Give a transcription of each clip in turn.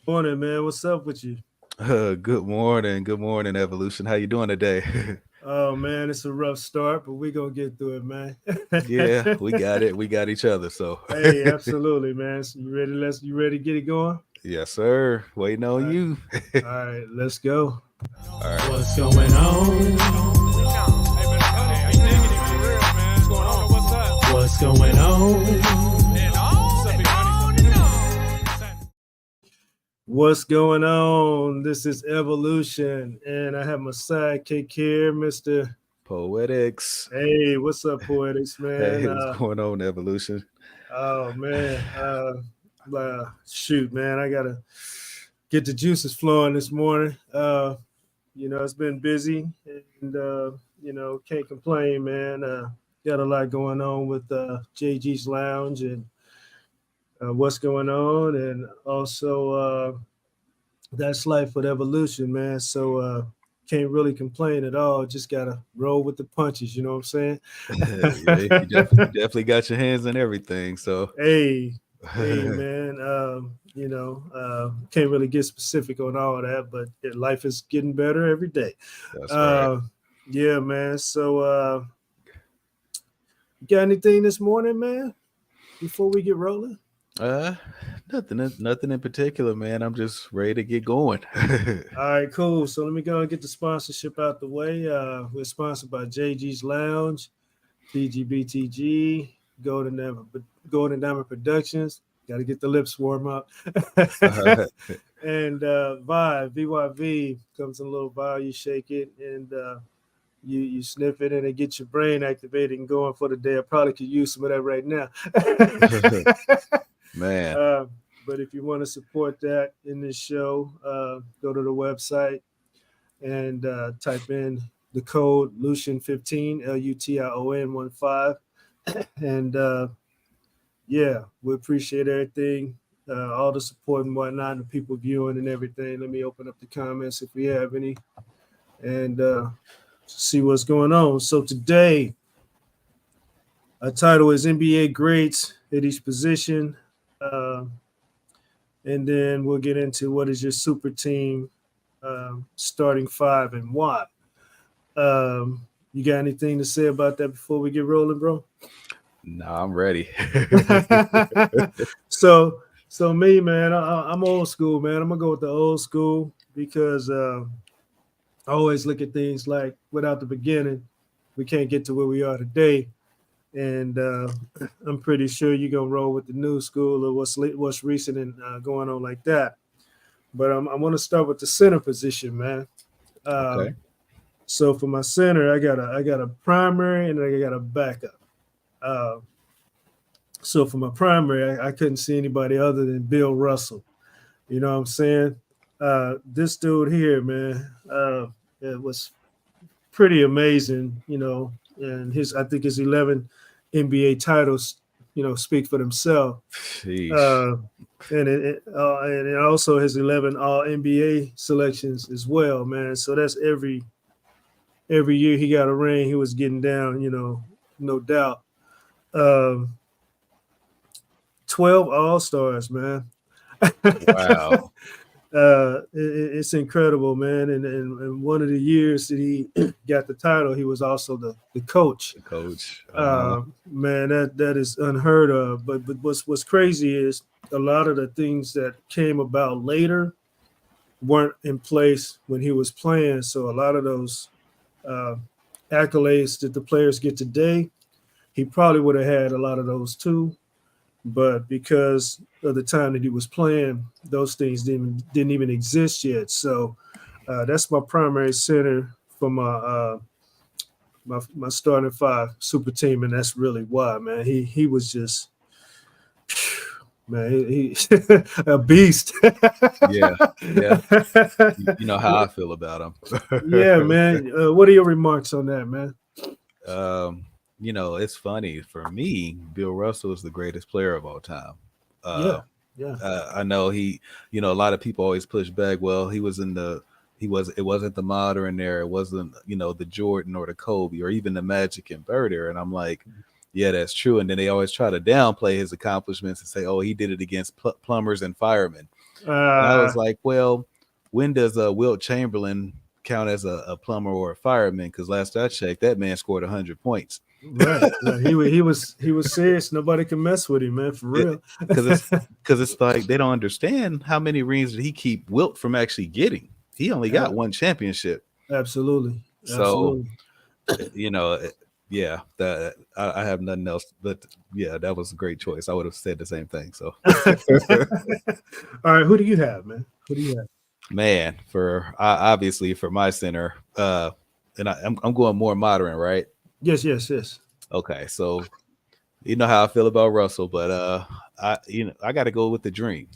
Morning, man. What's up with you? Good morning. Good morning, Evolution. How you doing today? Oh man, it's a rough start, but we gonna get through it, man. Yeah, we got it. We got each other. So, Hey, absolutely, man. So you ready? You ready to get it going? yes, sir. Waiting All on right, you. all right, let's go. All right. What's going on? Hey, you digging it for real, man? What's going on? What's up? What's going on? What's up, big money? What's going on? This is Evolution, and I have my sidekick here, Mister. Poetics. Hey, what's up, Poetics, man? Hey, what's going on, Evolution? Oh man, shoot, man, I gotta get the juices flowing this morning. It's been busy, and can't complain, man. Got a lot going on with JG's Lounge and what's going on, and also that's life with evolution, man. So can't really complain at all. Just gotta roll with the punches. You know what I'm Yeah, you saying? definitely got your hands in everything. So, Hey, hey, that's man. Can't really get specific on all that, but life is getting better every day. right. Uh, yeah, man. So, you got anything this morning, man? Before we get rolling. Uh, nothing in particular, man. I'm just ready to get going. All right, cool. So let me go and get the sponsorship out the way. We're sponsored by JG's Lounge, TGBTG, Golden Diamond Productions. Got to get the lips warm up. And Vibe, VYV comes in a little vial. You shake it and you sniff it, and it gets your brain activated and going for the day. I probably could use some of that right now. Man. uh, but if you want to support that in this show, go to the website and type in the code Lution15, Lution15. And yeah, we appreciate everything, all the support and whatnot, the people viewing and everything. Let me open up the comments if we have any and see what's going on. So today, our title is NBA greats at each position. Uh, and then we'll get into what is your super team starting five and why. You got anything to say about that before we get rolling, bro? Nah, I'm ready. so, so me, man, I'm old school, man. I'm gonna go with the old school because I always look at things like without the beginning, we can't get to where we are today. And I'm pretty sure you're gonna roll with the new school or what's recent and going on like that. But I want to start with the center position, man. Okay. Um, so for my center, I got a primary and I got a backup. Uh, so for my primary, I couldn't see anybody other than Bill Russell. You know what I'm saying? This dude here, man, it was pretty amazing. And his I think his 11 NBA titles, speak for themselves. Sheesh. Uh, and also his 11 All NBA selections as well, man. So that's every year he got a ring, he was getting down, no doubt. Um, 12 All Stars, man. Wow. It's incredible, man. And one of the years that he got the title, he was also the coach. The coach. Uh-huh. Man, that is unheard of. But what's crazy is a lot of the things that came about later weren't in place when he was playing. So a lot of those uh, accolades that the players get today, he probably would have had a lot of those too. But because of the time that he was playing, those things didn't even exist yet. So that's my primary center for my starting five super team, and that's really why, man. He was just man, he a beast. Yeah. Yeah. You know how I feel about Yeah, him. man. What are your remarks on that, man? um, it's funny. For me, Bill Russell is the greatest player of all time. Uh, Yeah, yeah, I know a lot of people always push back. Well, it wasn't the modern era. It wasn't, the Jordan or the Kobe or even the Magic and Bird era. And I'm like, yeah, that's true. And then they always try to downplay his accomplishments and say, oh, he did it against plumbers and firemen. And I was like, well, when does Wilt Chamberlain count as a plumber or a fireman? Because last I checked, that man scored 100 points. Right. He was serious. Nobody can mess with him, man, for real. Because it's like they don't understand how many rings did he keep Wilt from actually getting. He only got one championship. Absolutely. So, yeah, that I have nothing else. But yeah, that was a great choice. I would have said the same thing. So, all right, who do you have, man? Who do you have? man, obviously for my center, and I'm going more modern, right? Yes. Okay, so you know how I feel about Russell, but I got to go with the dream,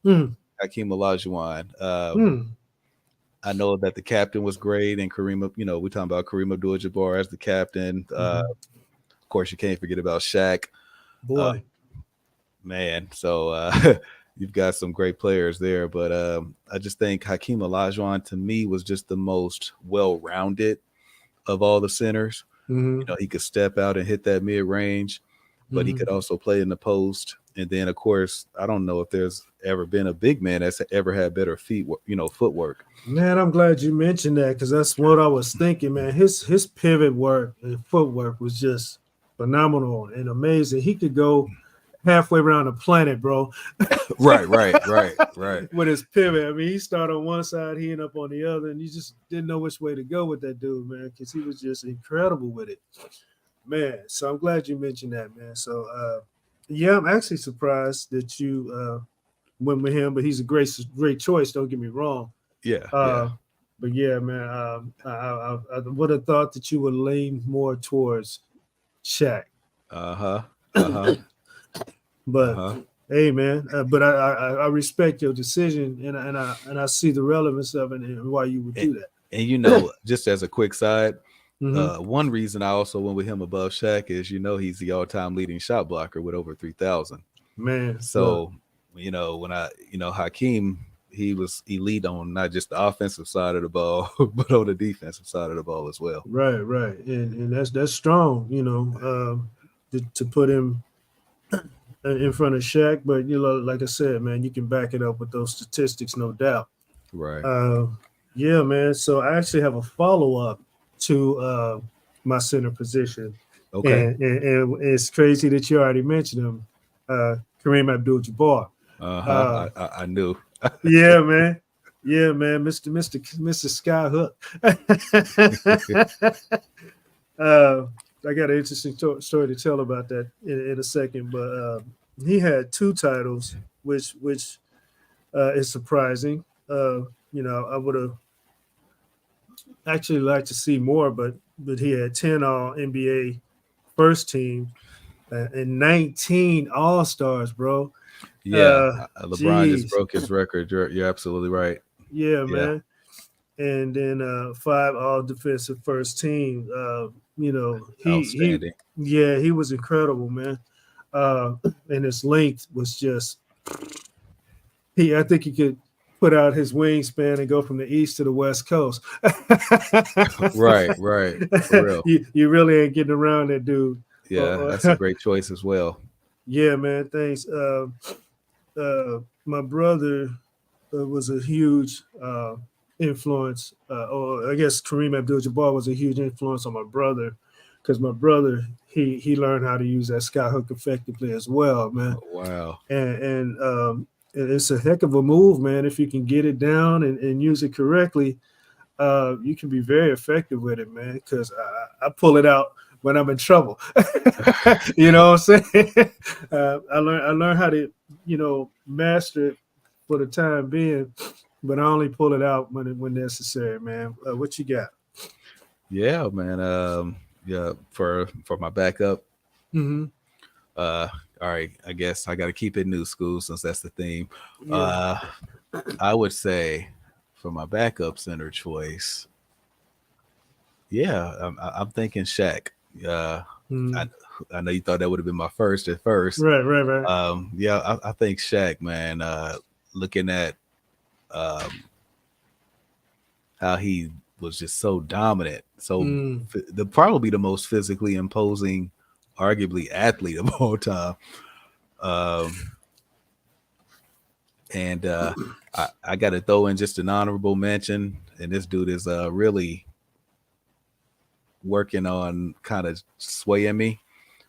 Hakeem Olajuwon. I know that the captain was great, and Kareem, we're talking about Kareem Abdul-Jabbar as the captain. Of course, you can't forget about Shaq. Boy, man. So you've got some great players there, but I just think Hakeem Olajuwon to me was just the most well-rounded of all the centers. He could step out and hit that mid-range, but he could also play in the post. And then, of course, I don't know if there's ever been a big man that's ever had better footwork. Man, I'm glad you mentioned that because that's what I was thinking, man. His pivot work and footwork was just phenomenal and amazing. He could go halfway around the planet, bro. Right. With his pivot. I mean, he started on one side, he ended up on the other, and you just didn't know which way to go with that dude, man, because he was just incredible with it. Man, so I'm glad you mentioned that, man. So, yeah, I'm actually surprised that you went with him, but he's a great choice. Don't get me wrong. Yeah. But yeah, man, I would have thought that you would lean more towards Shaq. But hey, man, but I respect your decision, and I see the relevance of it and why you would do that. And just as a quick side, one reason I also went with him above Shaq is he's the all-time leading shot blocker with over 3,000. Man, so when Hakeem, he was elite on not just the offensive side of the ball, but on the defensive side of the ball as well. Right, and that's strong, to put him in front of Shaq. But like I said, man, you can back it up with those statistics, no doubt. Right. Yeah, man. So I actually have a follow-up to my center position. Okay. And it's crazy that you already mentioned him, Kareem Abdul-Jabbar. I knew. Yeah, man. Yeah, man. Mr. Skyhook. I got an interesting story to tell about that in a second, but he had 2 titles, which is surprising. I would have actually liked to see more, but he had 10 All NBA first team and 19 All Stars, bro. Yeah, LeBron just broke his record. You're absolutely right. Yeah, man. And then 5 All Defensive first team. Outstanding. He was incredible, man. And his length was just I think he could put out his wingspan and go from the east to the west coast. Right. For real. You really ain't getting around that dude. Yeah, that's a great choice as well. Yeah, man. Thanks. My brother was a huge influence, or I guess Kareem Abdul-Jabbar was a huge influence on my brother, because my brother he learned how to use that skyhook effectively as well, man. Oh, wow. And it's a heck of a move, man. If you can get it down and use it correctly, you can be very effective with it, man. Because I pull it out when I'm in trouble. You know what I'm saying? I learned how to, master it for the time being, but I only pull it out when necessary, man. What you got? Yeah, man. Yeah, for my backup. All right, I guess I got to keep it new school since that's the theme. Yeah. I would say for my backup center choice, yeah, I'm thinking Shaq. I know you thought that would have been my first at first. Right. Yeah, I think Shaq, man. Looking at how he was just so dominant, so probably the most physically imposing, arguably athlete of all time. And I got to throw in just an honorable mention. And this dude is really working on kind of swaying me.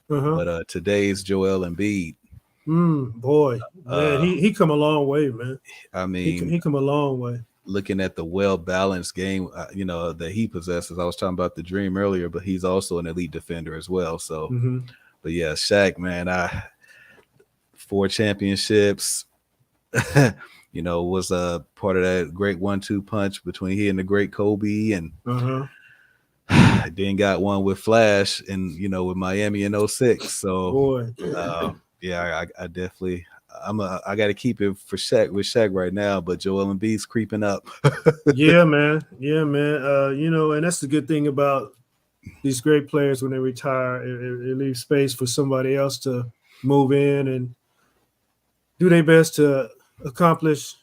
Uh-huh. But today's Joel Embiid. Boy, man, he come a long way, man. I He mean, he come a long way. looking at the well-balanced game, that he possesses. I was talking about the Dream earlier, but he's also an elite defender as well. So, Mm-hmm. but yeah, Shaq, man, 4 championships. Was a part of that great 1-2 punch between he and the great Kobe, and Uh-huh. then got one with Flash and with Miami in 06. So Boy. yeah, I definitely I got to keep it for Shaq with Shaq right now, but Joel Embiid's creeping up. Yeah, man. Yeah, man. And that's the good thing about these great players when they retire. It leaves space for somebody else to move in and do their best to accomplish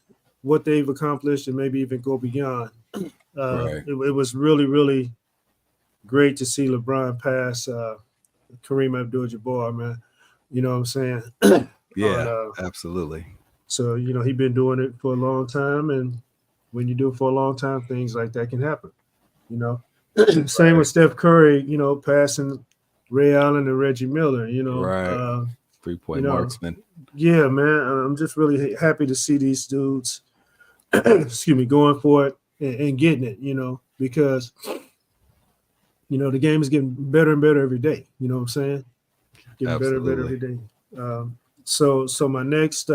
what they've accomplished and maybe even go beyond. Right. It was really, really great to see LeBron pass Kareem Abdul-Jabbar, man. You know what I'm saying? Yeah, absolutely. So, he's been doing it for a long time. And when you do it for a long time, things like that can happen, you know? Same Right. with Steph Curry, passing Ray Allen and Reggie Miller, Right. 3-point marksman. Yeah, man. I'm just really happy to see these dudes, excuse me, going for it and getting it, because, the game is getting better and better every day. You know what I'm saying? Getting better and better every day. So my next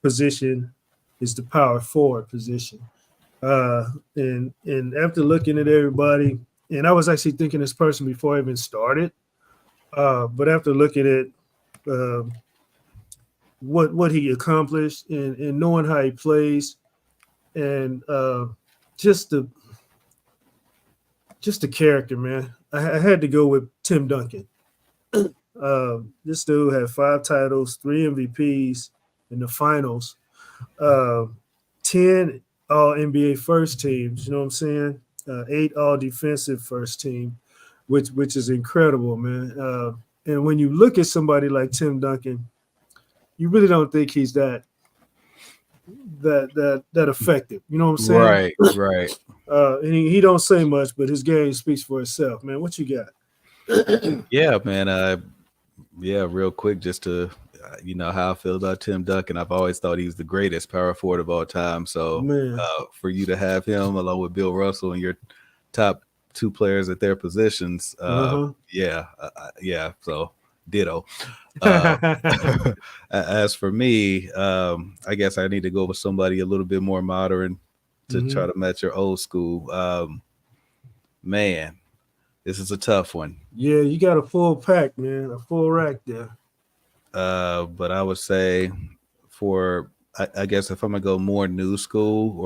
position is the power forward position. And after looking at everybody, and I was actually thinking this person before I even started, but after looking at what he accomplished and knowing how he plays, and just the character, man, I had to go with Tim Duncan. This dude had 5 titles, 3 MVPs in the finals, 10 all NBA first teams, you know what I'm saying? 8 all defensive first team, which is incredible, man. And when you look at somebody like Tim Duncan, you really don't think he's that effective. You know what I'm saying? Right. And he don't say much, but his game speaks for itself, man. What you got? Yeah, man. Real quick, just to how I feel about Tim Duncan. I've always thought he's the greatest power forward of all time. So Man. For you to have him along with Bill Russell and your top 2 players at their positions, yeah. So ditto. As for me, I guess I need to go with somebody a little bit more modern to try to match your old school. Man, this is a tough one. Yeah, you got a full pack, man, a full rack there. But I would say I guess if I'm gonna go more new school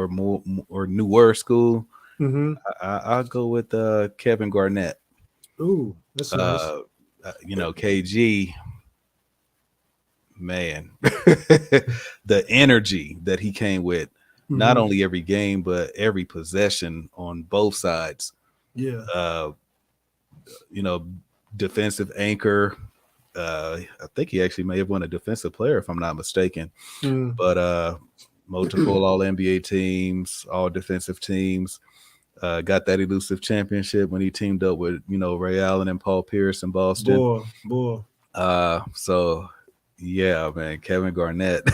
or newer school, I'll go with Kevin Garnett. Ooh, that's nice. KG, man, the energy that he came with, not only every game but every possession on both sides. Yeah. Defensive anchor. I think he actually may have won a defensive player if I'm not mistaken. But multiple all NBA teams, all defensive teams. Got that elusive championship when he teamed up with Ray Allen and Paul Pierce in Boston. Boy. So yeah, man, Kevin Garnett,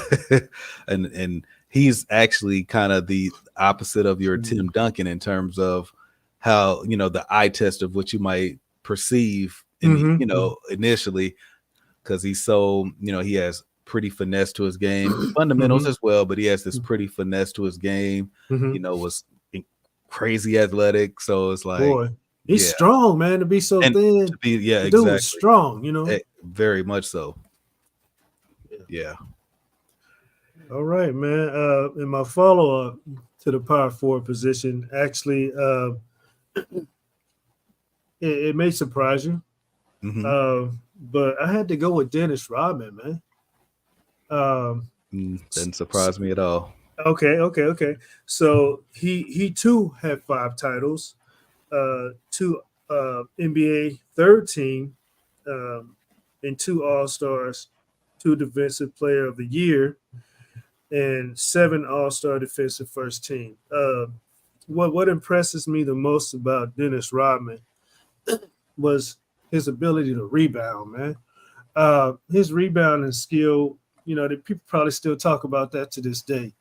and he's actually kind of the opposite of your Tim Duncan in terms of how the eye test of what you might perceive initially, because he's so he has pretty finesse to his game, fundamentals as well, but he has this pretty finesse to his game. Was crazy athletic, so it's like, boy, he's strong, man, to be so thin. To be, the exactly. Dude was strong, very much so. Yeah. All right, man. In my follow-up to the power forward position, actually, it may surprise you, but I had to go with Dennis Rodman, man. Didn't surprise me at all. Okay. So he too had 5 titles, 2 NBA third team, and 2 All-Stars, 2 Defensive Player of the Year. and 7 All-Star defensive first team. What impresses me the most about Dennis Rodman was his ability to rebound, man. His rebounding skill, the people probably still talk about that to this day,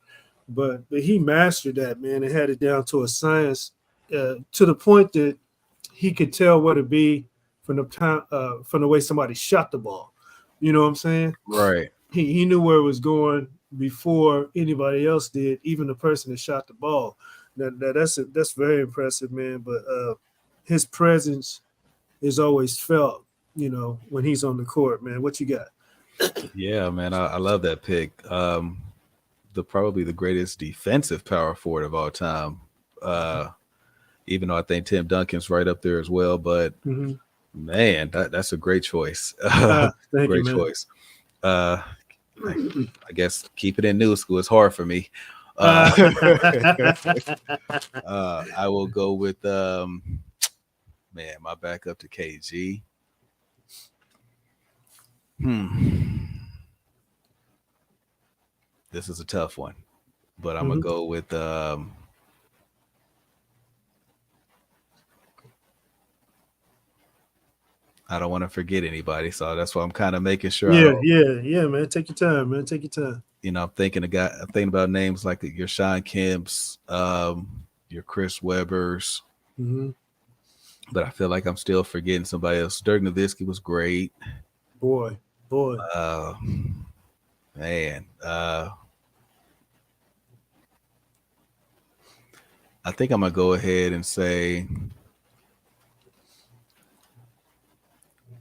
but he mastered that, man, and had it down to a science, to the point that he could tell where to be from the time, from the way somebody shot the ball. You know what I'm saying? Right. He knew where it was going before anybody else did, even the person that shot the ball. That's very impressive, man. But his presence is always felt, when he's on the court, man. What you got? Yeah, man, I love that pick. Probably the greatest defensive power forward of all time. Even though I think Tim Duncan's right up there as well, but Mm-hmm. man, that's a great choice. Thank Great you, man. choice. I guess keep it in new school. It's hard for me. I will go with man, my backup to KG. This is a tough one, but I'm gonna go with I don't want to forget anybody, so that's why I'm kind of making sure I don't. yeah, man. Take your time, man. Take your time. I'm thinking about names like your Sean Kemp's, your Chris Webber's, Mm-hmm. but I feel like I'm still forgetting somebody else. Dirk Nowitzki was great. Boy. Man. I think I'm gonna go ahead and say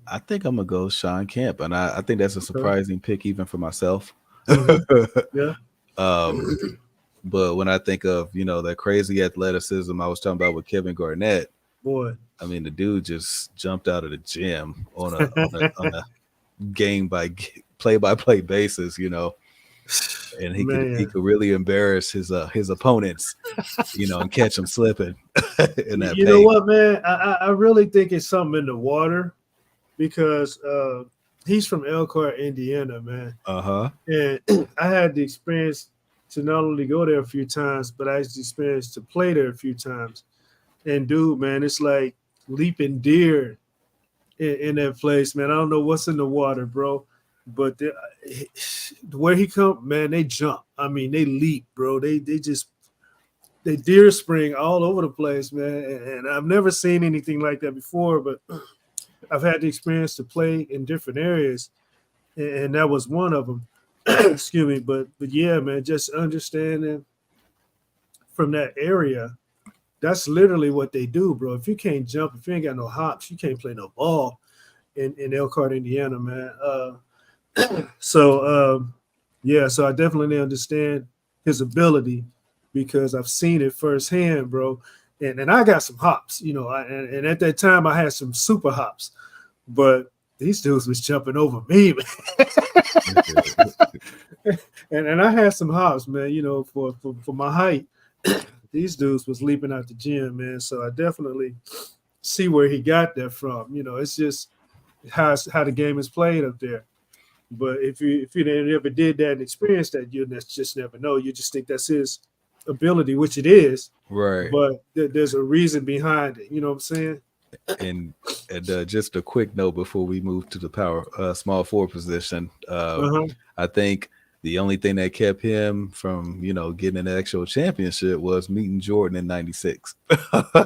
I think I'm gonna go Sean Kemp, and I think that's a surprising pick even for myself. Yeah. But when I think of that crazy athleticism I was talking about with Kevin Garnett, Boy, I mean the dude just jumped out of the gym on a game by play by play basis, and he could really embarrass his opponents, and catch them slipping in that. You know what, man? I really think it's something in the water because he's from Elkhart, Indiana, man. And I had the experience to not only go there a few times, but I had the experience to play there a few times. And dude, man, it's like leaping deer in that place, man. I don't know what's in the water, bro, but where he come, man, they jump. I mean, they leap, bro. They deer spring all over the place, man. And I've never seen anything like that before, but I've had the experience to play in different areas, and that was one of them. Excuse me, but yeah, man, just understanding from that area, that's literally what they do, bro. If you can't jump, if you ain't got no hops, you can't play no ball in Elkhart, Indiana, man. So I definitely understand his ability because I've seen it firsthand, bro. And I got some hops, and at that time I had some super hops, but these dudes was jumping over me, man. and I had some hops, man, for my height. These dudes was leaping out the gym, man. So I definitely see where he got that from. It's just how the game is played up there. But if you never did that and experienced that, you just never know. You just think that's his ability, which it is. Right. But there's a reason behind it. You know what I'm saying? And just a quick note before we move to the small forward position. I think the only thing that kept him from, getting an actual championship was meeting Jordan in '96.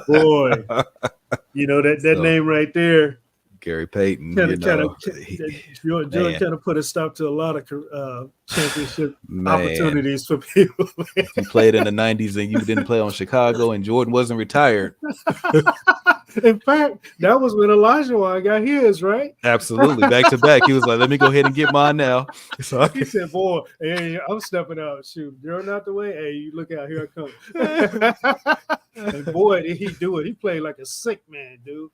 Boy, that name right there. Gary Payton, Jordan kind of put a stop to a lot of championship opportunities for people. If you played in the '90s and you didn't play on Chicago and Jordan wasn't retired. In fact, that was when Elijah got his, right? Absolutely, back to back. He was like, "Let me go ahead and get mine now." So he said, "Boy, hey, I'm stepping out. Shoot, Jordan out the way. Hey, you look out, here I come." And boy, did he do it! He played like a sick man, dude.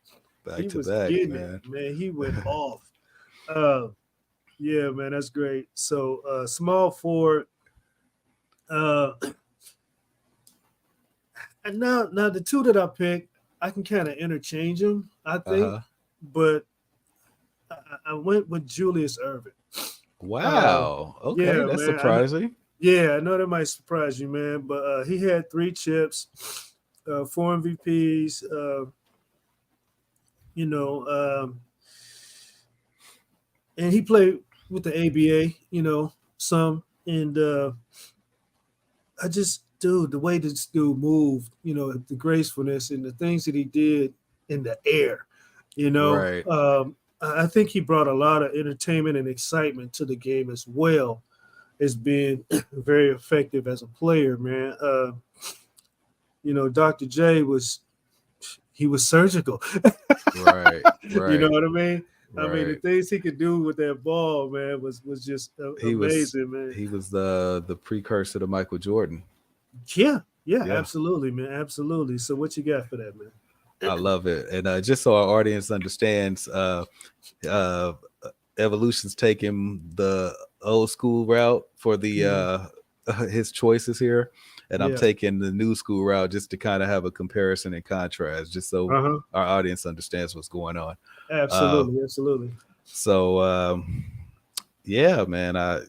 Back to back, man. Man, he went off. Yeah, man, that's great. So, small forward. And now the two that I picked, I can kind of interchange them, I think. But I went with Julius Erving. Wow. Okay, that's surprising. Yeah, I know that might surprise you, man, but he had 3 chips, 4 MVPs. You know, and he played with the ABA. Some, and I just, dude, the way this dude moved, the gracefulness and the things that he did in the air, Right. I think he brought a lot of entertainment and excitement to the game as well as being very effective as a player, man. Dr. J was surgical. Right. You know Right. what I mean? I mean, the Right. things he could do with that ball, man, was just He was amazing, man. he was the precursor to Michael Jordan. Yeah, yeah, Yeah. absolutely, man, absolutely. So, what you got for that, man? I love it. And just so our audience understands, uh Evolution's taking the old school route for the his choices here, and I'm Yeah. taking the new school route just to kind of have a comparison and contrast, just so Uh huh. our audience understands what's going on. Uh, Absolutely, absolutely. so yeah, man, I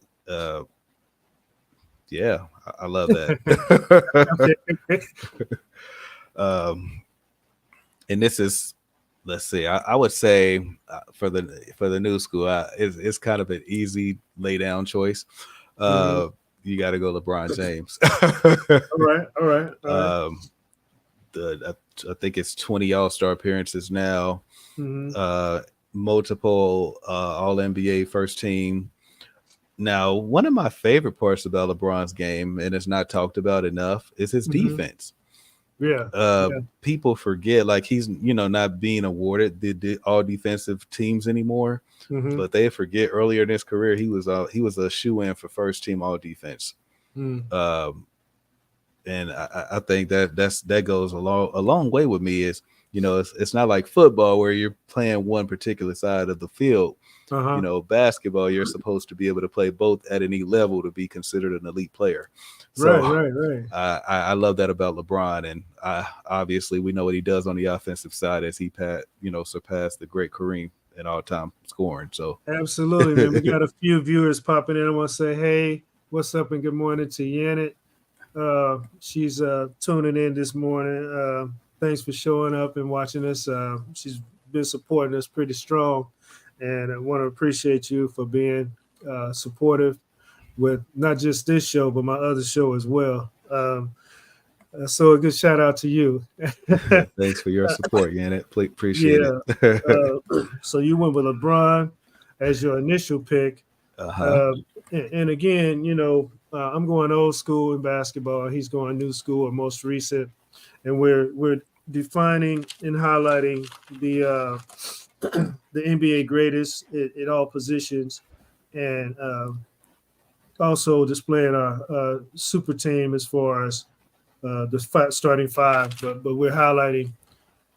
love that. um, and this is, let's see, I would say for the new school, it's kind of an easy lay down choice. Mhm. You got to go LeBron James. All right, all right, all right. um, I think it's 20 All-Star appearances now, Mhm. uh, multiple All NBA first team. Now, one of my favorite parts about LeBron's game, and it's not talked about enough, is his Mhm. defense. Yeah, yeah. People forget, like, he's not being awarded the all defensive teams anymore, Mhm. but they forget earlier in his career he was a shoe in for first team all defense. Mm. Um, and I think that goes a long way with me. Is it's not like football where you're playing one particular side of the field. Uh huh. Basketball, you're supposed to be able to play both at any level to be considered an elite player. Right, So right, right. I love that about LeBron, and obviously we know what he does on the offensive side as he surpassed the great Kareem in all time scoring. So Absolutely, man. We got a few viewers popping in. I want to say, hey, what's up, and good morning to Janet. She's tuning in this morning. Thanks for showing up and watching us. She's been supporting us pretty strong, and I want to appreciate you for being supportive with not just this show, but my other show as well. So a good shout out to you. thanks for your support, Janet. Appreciate Yeah. it. So you went with LeBron as your initial pick. Uh-huh. And again, I'm going old school in basketball. He's going new school or most recent, and we're defining and highlighting the the NBA greatest at all positions, and also displaying our super team as far as the starting five. But we're highlighting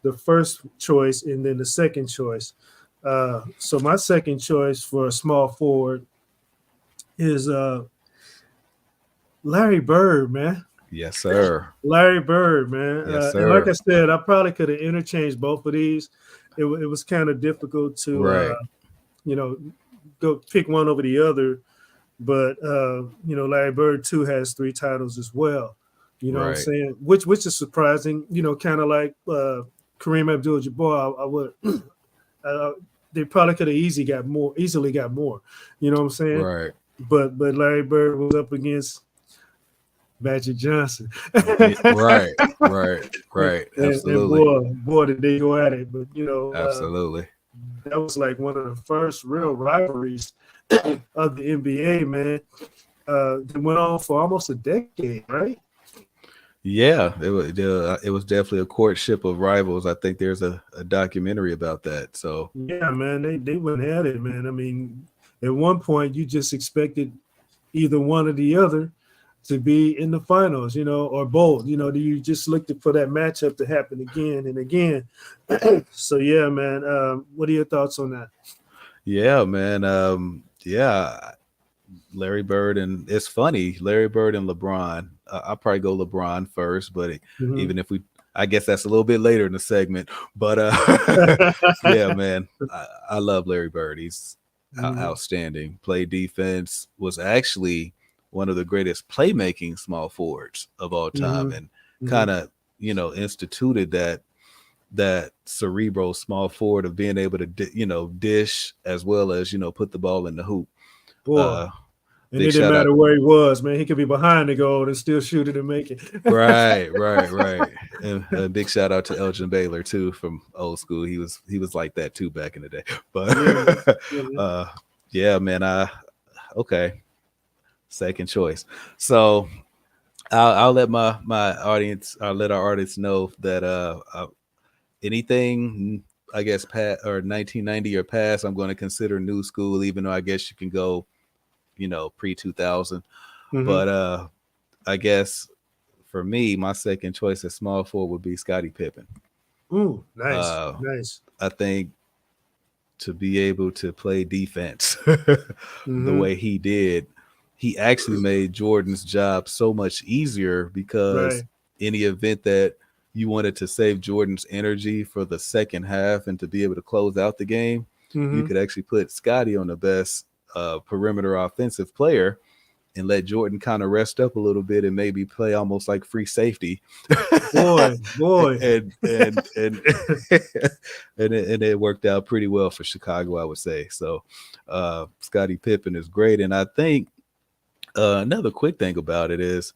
the first choice and then the second choice. So my second choice for a small forward is Larry Bird, man. Yes, sir. Larry Bird, man. Yes, And like I sir. said, I probably could have interchanged both of these. It was kind of difficult to, Right. you know, go pick one over the other. But Larry Bird too has 3 titles as well. You know what I'm Right. saying? Which is surprising. Kind of like Kareem Abdul-Jabbar. I would. Uh, they probably could have easily got more. You know what I'm saying? Right. But Larry Bird was up against Magic Johnson. Right. Right. Right. and Absolutely. boy, did they go at it. But Absolutely. that was like one of the first real rivalries of the NBA, man. That went on for almost a decade, right? Yeah, it was definitely a courtship of rivals. I think there's a documentary about that. So Yeah, man, they went at it, man. I mean, at one point you just expected either one or the other to be in the finals, or both. You just looked for that matchup to happen again and again. So yeah, man. What are your thoughts on that? yeah, man. Yeah, Larry Bird, and it's funny, Larry Bird and LeBron. I'll probably go LeBron first, but Mhm. even if I guess that's a little bit later in the segment. But yeah, man, I love Larry Bird. He's Mhm. outstanding. Played defense, was actually one of the greatest playmaking small forwards of all time, and kind of instituted that cerebral small forward of being able to dish as well as put the ball in the hoop. Boy. And Big it didn't shout out. matter where he was, man. He could be behind the goal and still shoot it and make it. Right. And a big shout out to Elgin Baylor too from old school. He was like that too back in the day. But yeah, man. Okay. Second choice. So I'll let my audience, I'll let our audience know that anything I guess past or 1990 or past, I'm going to consider new school, even though I guess you can go, pre 2000. But I guess for me, my second choice at small forward would be Scottie Pippen. Ooh, nice, nice. I think to be able to play defense the way he did, he actually made Jordan's job so much easier because in the event that you wanted to save Jordan's energy for the second half and to be able to close out the game, you could actually put Scottie on the best perimeter offensive player and let Jordan kind of rest up a little bit and maybe play almost like free safety. Boy. and it worked out pretty well for Chicago, I would say. So Scottie Pippen is great. And I think another quick thing about it is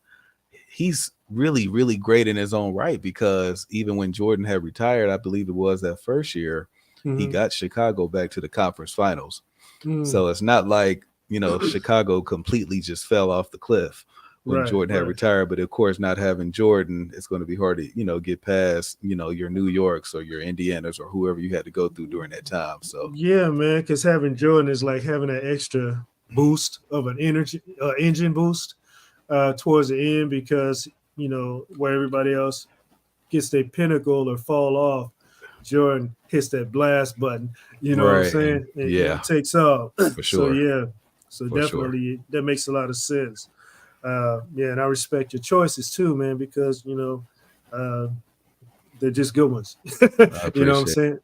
he's really, really great in his own right, because even when Jordan had retired, I believe it was that first year, he got Chicago back to the conference finals. So it's not like, Chicago completely just fell off the cliff when Jordan had retired. But of course, not having Jordan, it's going to be hard to, get past, your New Yorks or your Indianas or whoever you had to go through during that time. So yeah, man, because having Jordan is like having an extra boost of an engine boost towards the end, because where everybody else gets their pinnacle or fall off, Jordan hits that blast button. You know what I'm saying? And it takes off. For sure. So definitely that makes a lot of sense. And I respect your choices too, man, because they're just good ones. You know what I'm saying?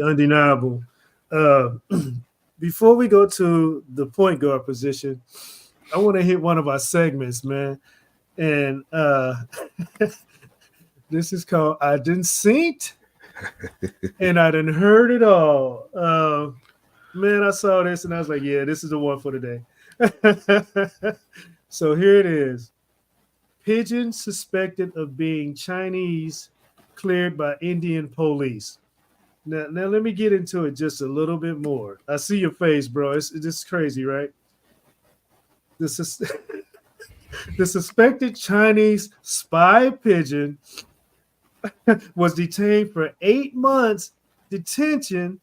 Undeniable. Before we go to the point guard position, I want to hit one of our segments, man. And this is called I Didn't See It and I Didn't Heard It All. Man, I saw this and I was like, yeah, this is the one for today. So here it is. Pigeon suspected of being Chinese cleared by Indian police. Now let me get into it just a little bit more. I see your face, bro. It's just crazy, right? The suspected Chinese spy pigeon was detained for 8 months detention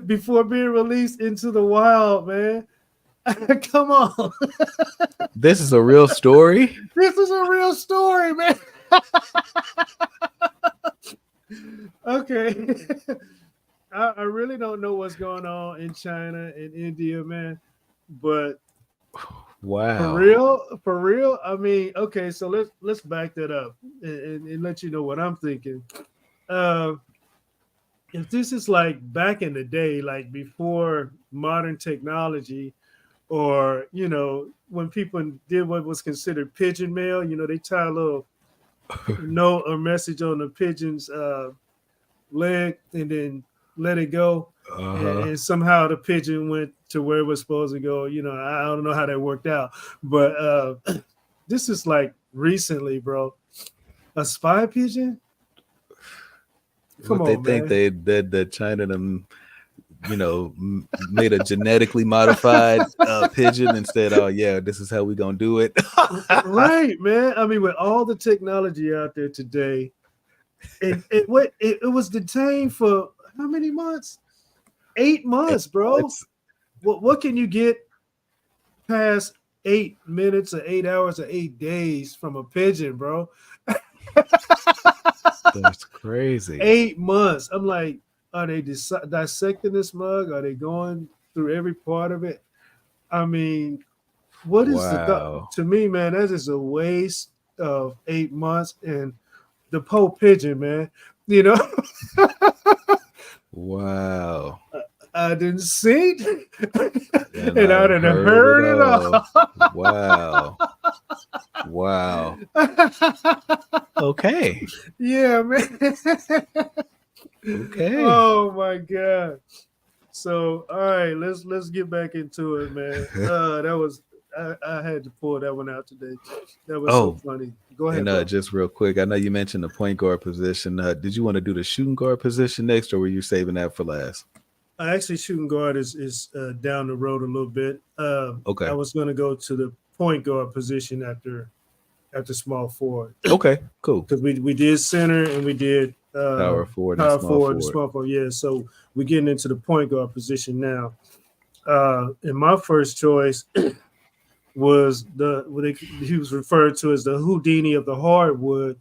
before being released into the wild, man. Come on. This is a real story? This is a real story, man. Okay. I really don't know what's going on in China and India, man. But wow. For real. I mean, okay, so let's back that up and let you know what I'm thinking. If this is like back in the day, like before modern technology, or when people did what was considered pigeon mail, they tie a little note or message on the pigeon's leg and then let it go. And somehow the pigeon went to where it was supposed to go. I don't know how that worked out, but this is like recently, bro. A spy pigeon? Come on, they think that China them, made a genetically modified pigeon and said, "Oh yeah, this is how we gonna do it." Right, man. I mean, with all the technology out there today, it was detained for how many months? 8 months, bro. What can you get past 8 minutes or 8 hours or 8 days from a pigeon, bro? That's crazy. 8 months. I'm like, are they dissecting this mug? Are they going through every part of it? I mean, what is the thought? To me, man, that is a waste of 8 months. And the poor pigeon, man, Wow. I didn't see it, And and I I've didn't heard it heard it all. all. Wow. Wow. Okay. Yeah, man. Okay. Oh my god. So all right, let's get back into it, man. That was I had to pull that one out today. That was so Oh, funny. Go ahead, and bro. just real quick, I know you mentioned the point guard position. Did you want to do the shooting guard position next, or were you saving that for last? Actually, shooting guard is down the road a little bit. I Okay. was going to go to the point guard position after small forward Okay. Cool. because we did center and we did Power forward and power small forward and forward. small forward. Yeah, so we're getting into the point guard position now. And my first choice was he was referred to as the Houdini of the hardwood,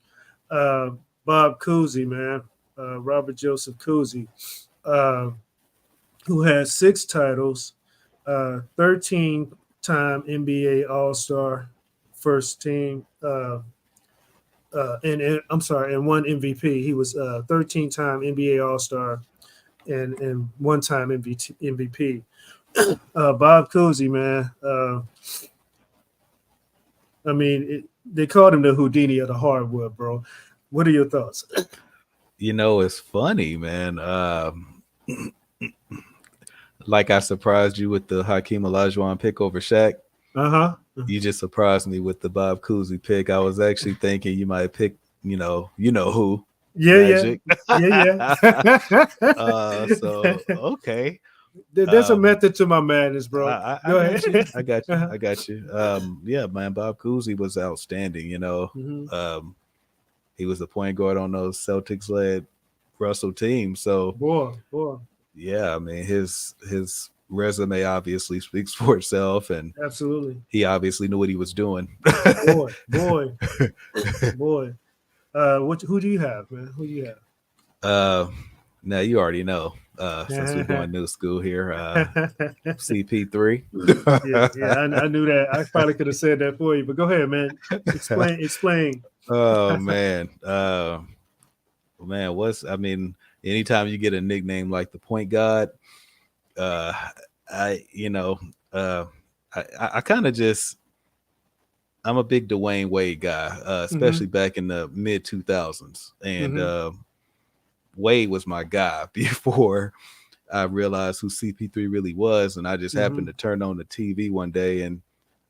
uh, Bob Cousy, man, Robert Joseph Cousy, uh, who has 6 titles, 13-time NBA All Star, first team, and I'm sorry, and one MVP. He was 13-time NBA All Star and one-time MVP. Bob Cousy, man. I mean, they called him the Houdini of the hardwood, bro. What are your thoughts? It's funny, man. Like I surprised you with the Hakeem Olajuwon pick over Shaq. Uh huh. You just surprised me with the Bob Cousy pick. I was actually thinking you might pick, who, Yeah, Magic. yeah, yeah. So okay. There's a method to my madness, bro. I Go got ahead. you. I got you. Uh-huh. I got you. Yeah, man. Bob Cousy was outstanding. Mhm. He was the point guard on those Celtics-led Russell teams. So Boy, yeah, I mean his resume obviously speaks for itself, and absolutely. he obviously knew what he was doing. Boy. Who do you have, man? Who do you have? Now you already know. Since we're going new school here, CP3. I knew that. I probably could have said that for you, but go ahead, man. Explain. Oh man. Man, anytime you get a nickname like the point guard, I kind of just I'm a big Dwayne Wade guy, especially back in the mid 2000s, and Wade was my guy before I realized who CP3 really was, and I just happened to turn on the TV one day, and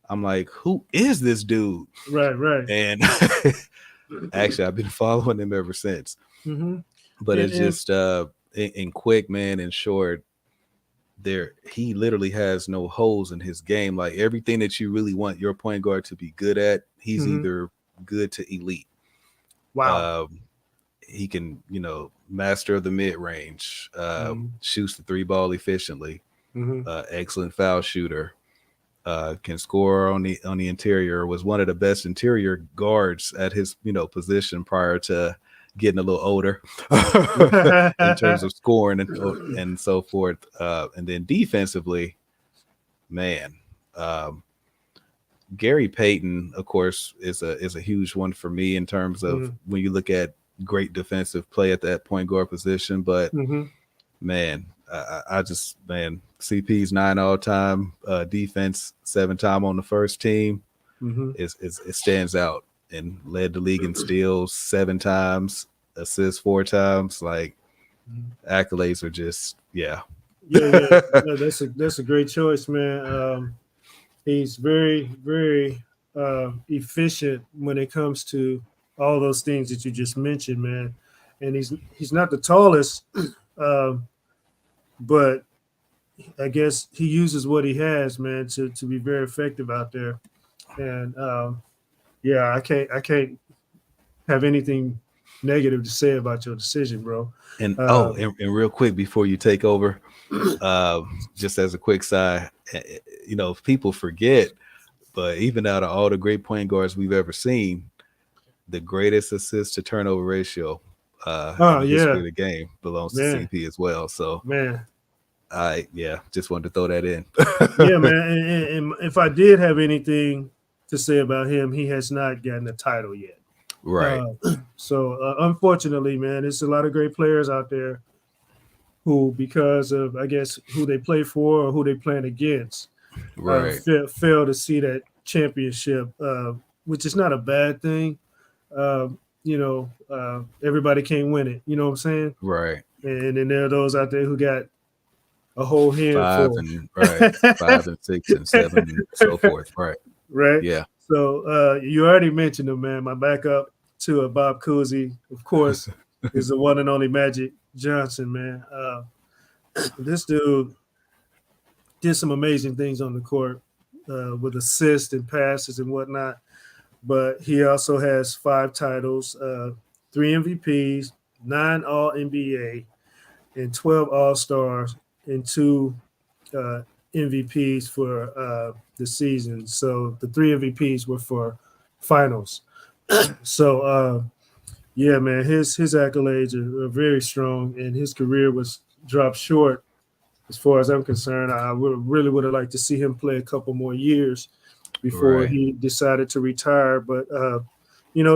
I'm like, "Who is this dude?" Right. And actually, I've been following him ever since. But it's just in quick, man, in short, he literally has no holes in his game. Like everything that you really want your point guard to be good at, he's either good to elite. Wow. He can, master the mid range, shoots the 3 ball efficiently, excellent foul shooter, can score on the interior, was one of the best interior guards at his, position prior to getting a little older in terms of scoring and so forth. And then defensively, man, Gary Payton, of course, is a huge one for me in terms of when you look at great defensive play at that point guard position. But man, CP's 9 all-time, defense 7-time on the first team. It stands out and led the league in steals 7 times, assists 4 times. Like accolades are just yeah. That's a great choice, man. He's very, very efficient when it comes to all those things that you just mentioned, man. And he's not the tallest, but I guess he uses what he has, man, to be very effective out there. And I can't have anything negative to say about your decision, bro. and and real quick before you take over, just as a quick side, people forget, but even out of all the great point guards we've ever seen, the greatest assist to turnover ratio in the history of the game belongs to CP as well. So man, just wanted to throw that in. Yeah, man. And if I did have anything to say about him, he has not gotten a title yet. Right. So unfortunately, man, there's a lot of great players out there who, because of I guess who they play for or who they playing against, Right. fail to see that championship, which is not a bad thing. Everybody can't win it. You know what I'm saying? Right. And then there are those out there who got a whole Five handful. and right. 5 and 6 and 7 and so forth. Right. Right. Yeah. So you already mentioned him, man. My backup to Bob Cousy, of course, is the one and only Magic Johnson, man. This dude did some amazing things on the court with assists and passes and whatnot. But he also has 5 titles, 3 MVPs, 9 All NBA, and 12 All Stars, and 2 MVPs for the season. So the 3 MVPs were for finals. So yeah, man, his accolades are very strong, and his career was dropped short as far as I'm concerned. I really would have liked to see him play a couple more years before Right. he decided to retire. But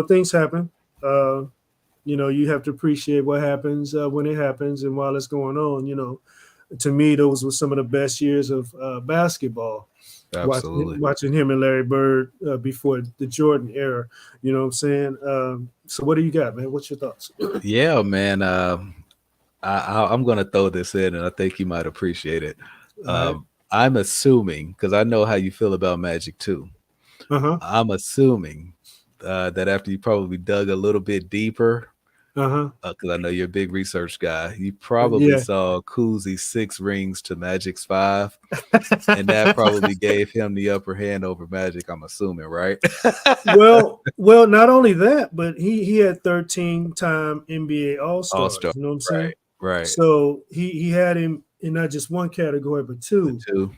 things happen. You have to appreciate what happens when it happens and while it's going on. To me, those were some of the best years of basketball. Absolutely. Watching him and Larry Bird before the Jordan era. You know what I'm saying? So what do you got, man? What's your thoughts? Yeah, man. I'm gonna throw this in, and I think you might appreciate it. All right. I'm assuming, because I know how you feel about Magic too. Uh-huh. I'm assuming that after you probably dug a little bit deeper, Uh-huh. because I know you're a big research guy, you probably Yeah. saw Kuzi's 6 rings to Magic's 5, and that probably gave him the upper hand over Magic. I'm assuming, right? well, not only that, but he had 13-time NBA All-Stars. All-Star. You know what I'm saying? Right. So he had him in not just one category, but 2. Two.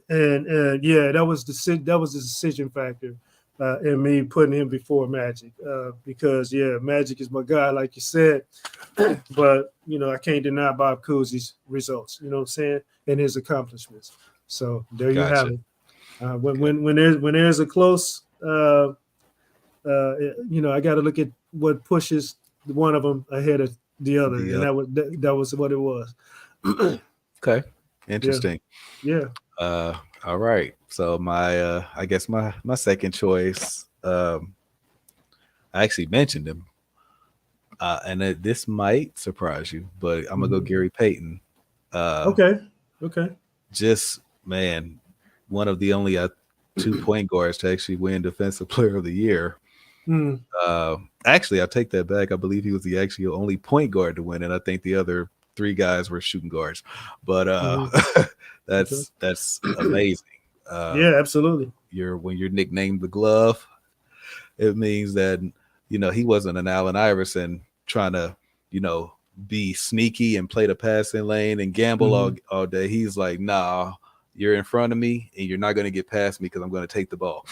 And yeah, that was the decision factor in me putting him before Magic, because yeah, Magic is my guy, like you said. But I can't deny Bob Cousy's results. You know what I'm saying, and his accomplishments. So there you have Gotcha. it. When there's a close, I got to look at what pushes one of them ahead of the other, and that was what it was. Okay. Interesting. Yeah. All right. So my I guess my second choice, I actually mentioned him. And this might surprise you, but I'm gonna go Gary Payton. Okay. Just, man, one of the only 2 point guards to actually win Defensive Player of the Year. Actually, I'll take that back. I believe he was the actually only point guard to win, and I think the other 3 guys were shooting guards. But that's amazing. Yeah, absolutely. When you're nicknamed the Glove, it means that he wasn't an Allen Iverson trying to be sneaky and play the passing lane and gamble all day. He's like, nah, you're in front of me and you're not going to get past me because I'm going to take the ball.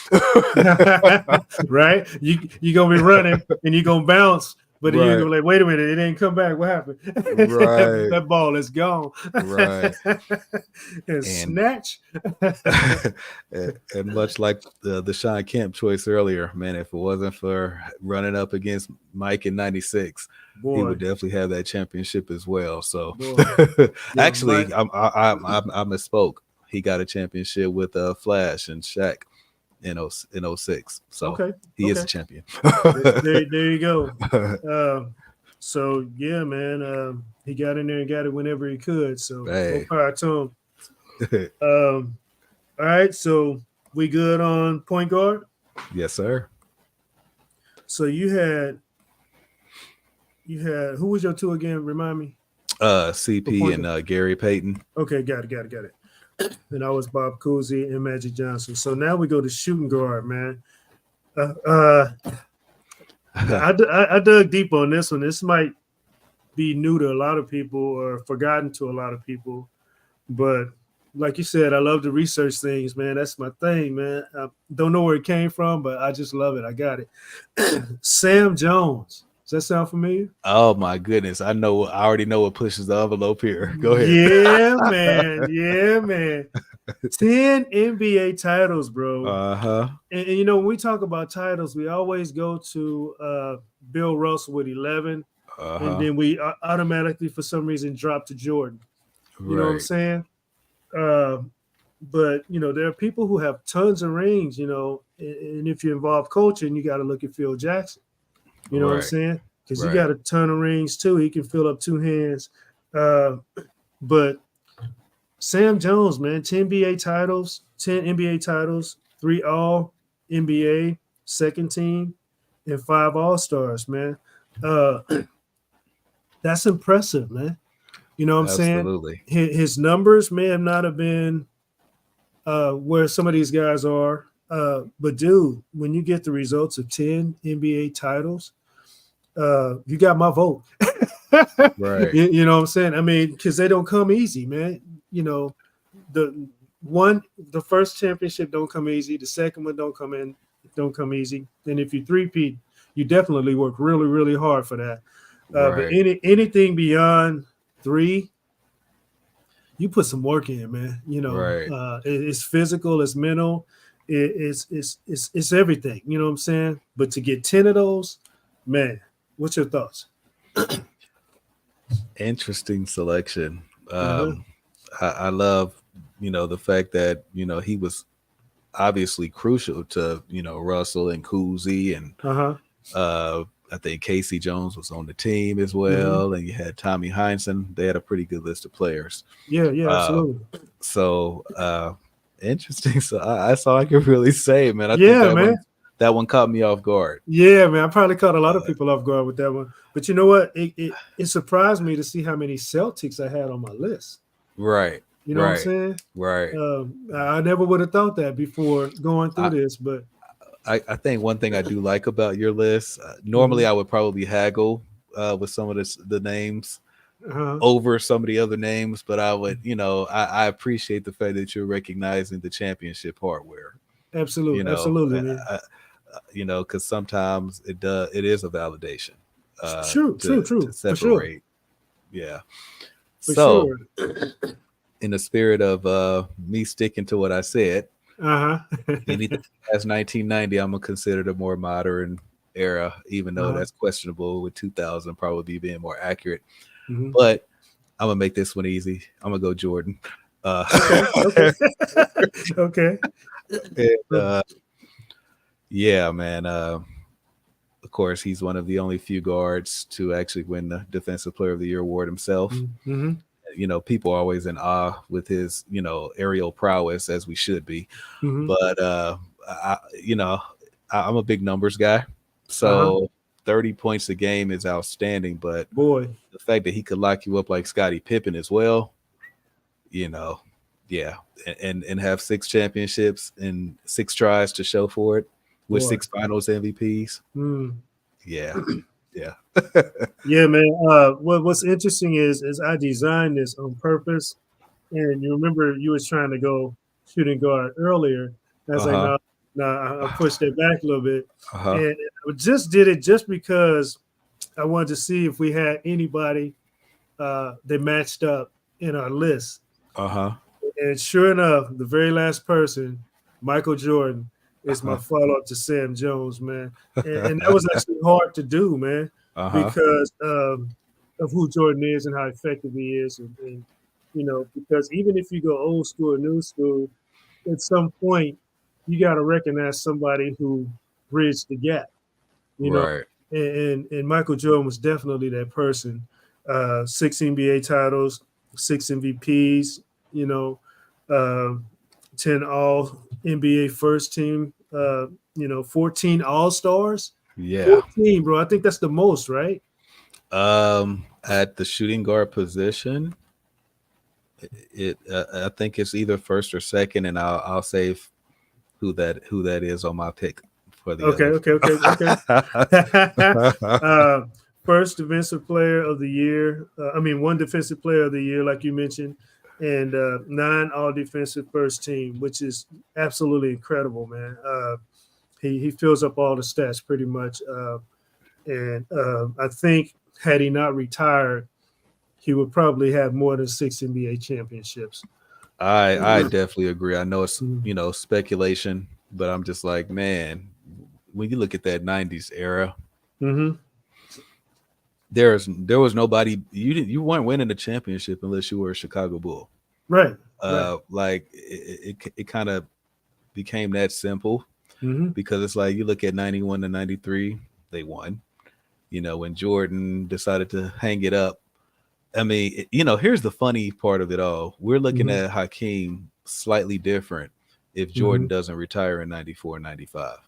Right? You're going to be running and you're going to bounce, but then you're going to be like, wait a minute, it didn't come back. What happened? Right. That ball is gone. Right. And snatch. And much like the Sean Kemp choice earlier, man, if it wasn't for running up against Mike in '96, he would definitely have that championship as well. So actually, I misspoke. He got a championship with Flash and Shaq in 06. So he is a champion. There you go. So yeah, man, he got in there and got it whenever he could. So more power to him. All right, so we good on point guard? Yes, sir. So you had who was your 2 again? Remind me. CP and Gary Payton. Okay, got it. And I was Bob Cousy and Magic Johnson. So now we go to shooting guard, man. I dug deep on this one. This might be new to a lot of people or forgotten to a lot of people, but like you said, I love to research things, man. That's my thing, man. I don't know where it came from, but I just love it. I got it. Sam Jones. Does that sound familiar? Oh my goodness. I already know what pushes the envelope here. Go ahead. Yeah, man. 10 NBA titles, bro. Uh-huh. And when we talk about titles, we always go to Bill Russell with 11. and then we automatically, for some reason, drop to Jordan. You know what I'm Right. saying? Uh, but there are people who have tons of rings. And if you involve coaching, you got to look at Phil Jackson. You know what I'm Right. saying? Because he Right. got a ton of rings too. He can fill up two hands. But Sam Jones, man, 10 NBA titles, 10 NBA titles, 3 All NBA, second team, and 5 All Stars, man. Uh, that's impressive, man. You know what I'm saying? Absolutely. His numbers may have not have been where some of these guys are, but dude, when you get the results of 10 NBA titles, you got my vote. Right. You know what I'm saying? I mean, because they don't come easy, man. The the first championship don't come easy. The second one don't come easy. And if you three-peat, you definitely work really, really hard for that. But Right. anything beyond 3, you put some work in, man. Right. It's physical, it's mental, it's everything. You know what I'm saying? But to get 10 of those, man, what's your thoughts? Interesting selection. Uh-huh. I love, the fact that, he was obviously crucial to, Russell and Cousy and Uh-huh. I think Casey Jones was on the team as Mm-hmm. well, and you had Tommy Heinsohn. They had a pretty good list of players. Yeah, Uh, absolutely. so interesting. So that's all I can really say, man. I think Yeah, man. that one caught me off guard. Yeah, man. I probably caught a lot of Uh, people off guard with that one. But you know what? It surprised me to see how many Celtics I had on my list. right, You know what I'm right, saying? right. I never would have thought that before going through I, this, but I think one thing I do like about your list, normally mhm. I would probably haggle with some of the names Uh-huh. over some of the other names, but I would, I appreciate the fact that you're recognizing the championship hardware, Absolutely, absolutely, man. uh, because sometimes it is a validation True, true, to true, for sure, separate. Yeah. for So, sure. in the spirit of me sticking to what I said, Uh-huh. anything past 1990, I'm gonna consider the more modern era, even though Uh-huh. that's questionable with 2000 probably being more accurate. Mhm. But I'm gonna make this one easy. I'm gonna go Jordan. Okay, okay. Okay. And, yeah, man. Of course, he's one of the only few guards to actually win the Defensive Player of the Year award himself. Mm-hmm. People are always in awe with his, aerial prowess, as we should be. Mm-hmm. But I'm a big numbers guy, Uh-huh. so 30 points a game is outstanding. But Boy. the fact that he could lock you up like Scottie Pippen as well, you know, yeah, and have 6 championships and 6 tries to show for it with Boy. 6 Finals MVPs. Mm. Yeah, yeah. Yeah, man. What's interesting is I designed this on purpose. And you remember you was trying to go shooting guard earlier. I was like, Uh-huh. no, I pushed it back a little bit. Uh-huh. And I just did it just because I wanted to see if we had anybody that matched up in our list. Uh-huh. And sure enough, the very last person, Michael Jordan, is my Uh-huh. follow-up to Sam Jones, man. And that was actually hard to do, man, Uh-huh. because of who Jordan is and how effective he is. And because even if you go old school or new school, at some point, you got to recognize somebody who bridged the gap, you know. Right. And Michael Jordan was definitely that person. 6 NBA titles, 6 MVPs, you know, uh, 10 All NBA first team, 14 All Stars. Yeah. 14, bro. I think that's the most, right? At the shooting guard position, I think it's either first or second, and I'll save who that is on my pick for the Okay. First defensive player of the year. One defensive player of the year, like you mentioned, and 9 all defensive first team, which is absolutely incredible, man. He fills up all the stats pretty much. And I think had he not retired, he would probably have more than 6 NBA championships. I definitely agree. I know it's Mhm. speculation, but I'm just like, man, when you look at that 90s era, Mhm. there was nobody. You weren't winning the championship unless you were a Chicago Bull. Right. Right. Like it kind of became that simple Mm-hmm. because it's like you look at 91 to 93, they won. When Jordan decided to hang it up. I mean, here's the funny part of it all. We're looking Mm-hmm. at Hakeem slightly different if Mm-hmm. Jordan doesn't retire in 94, 95.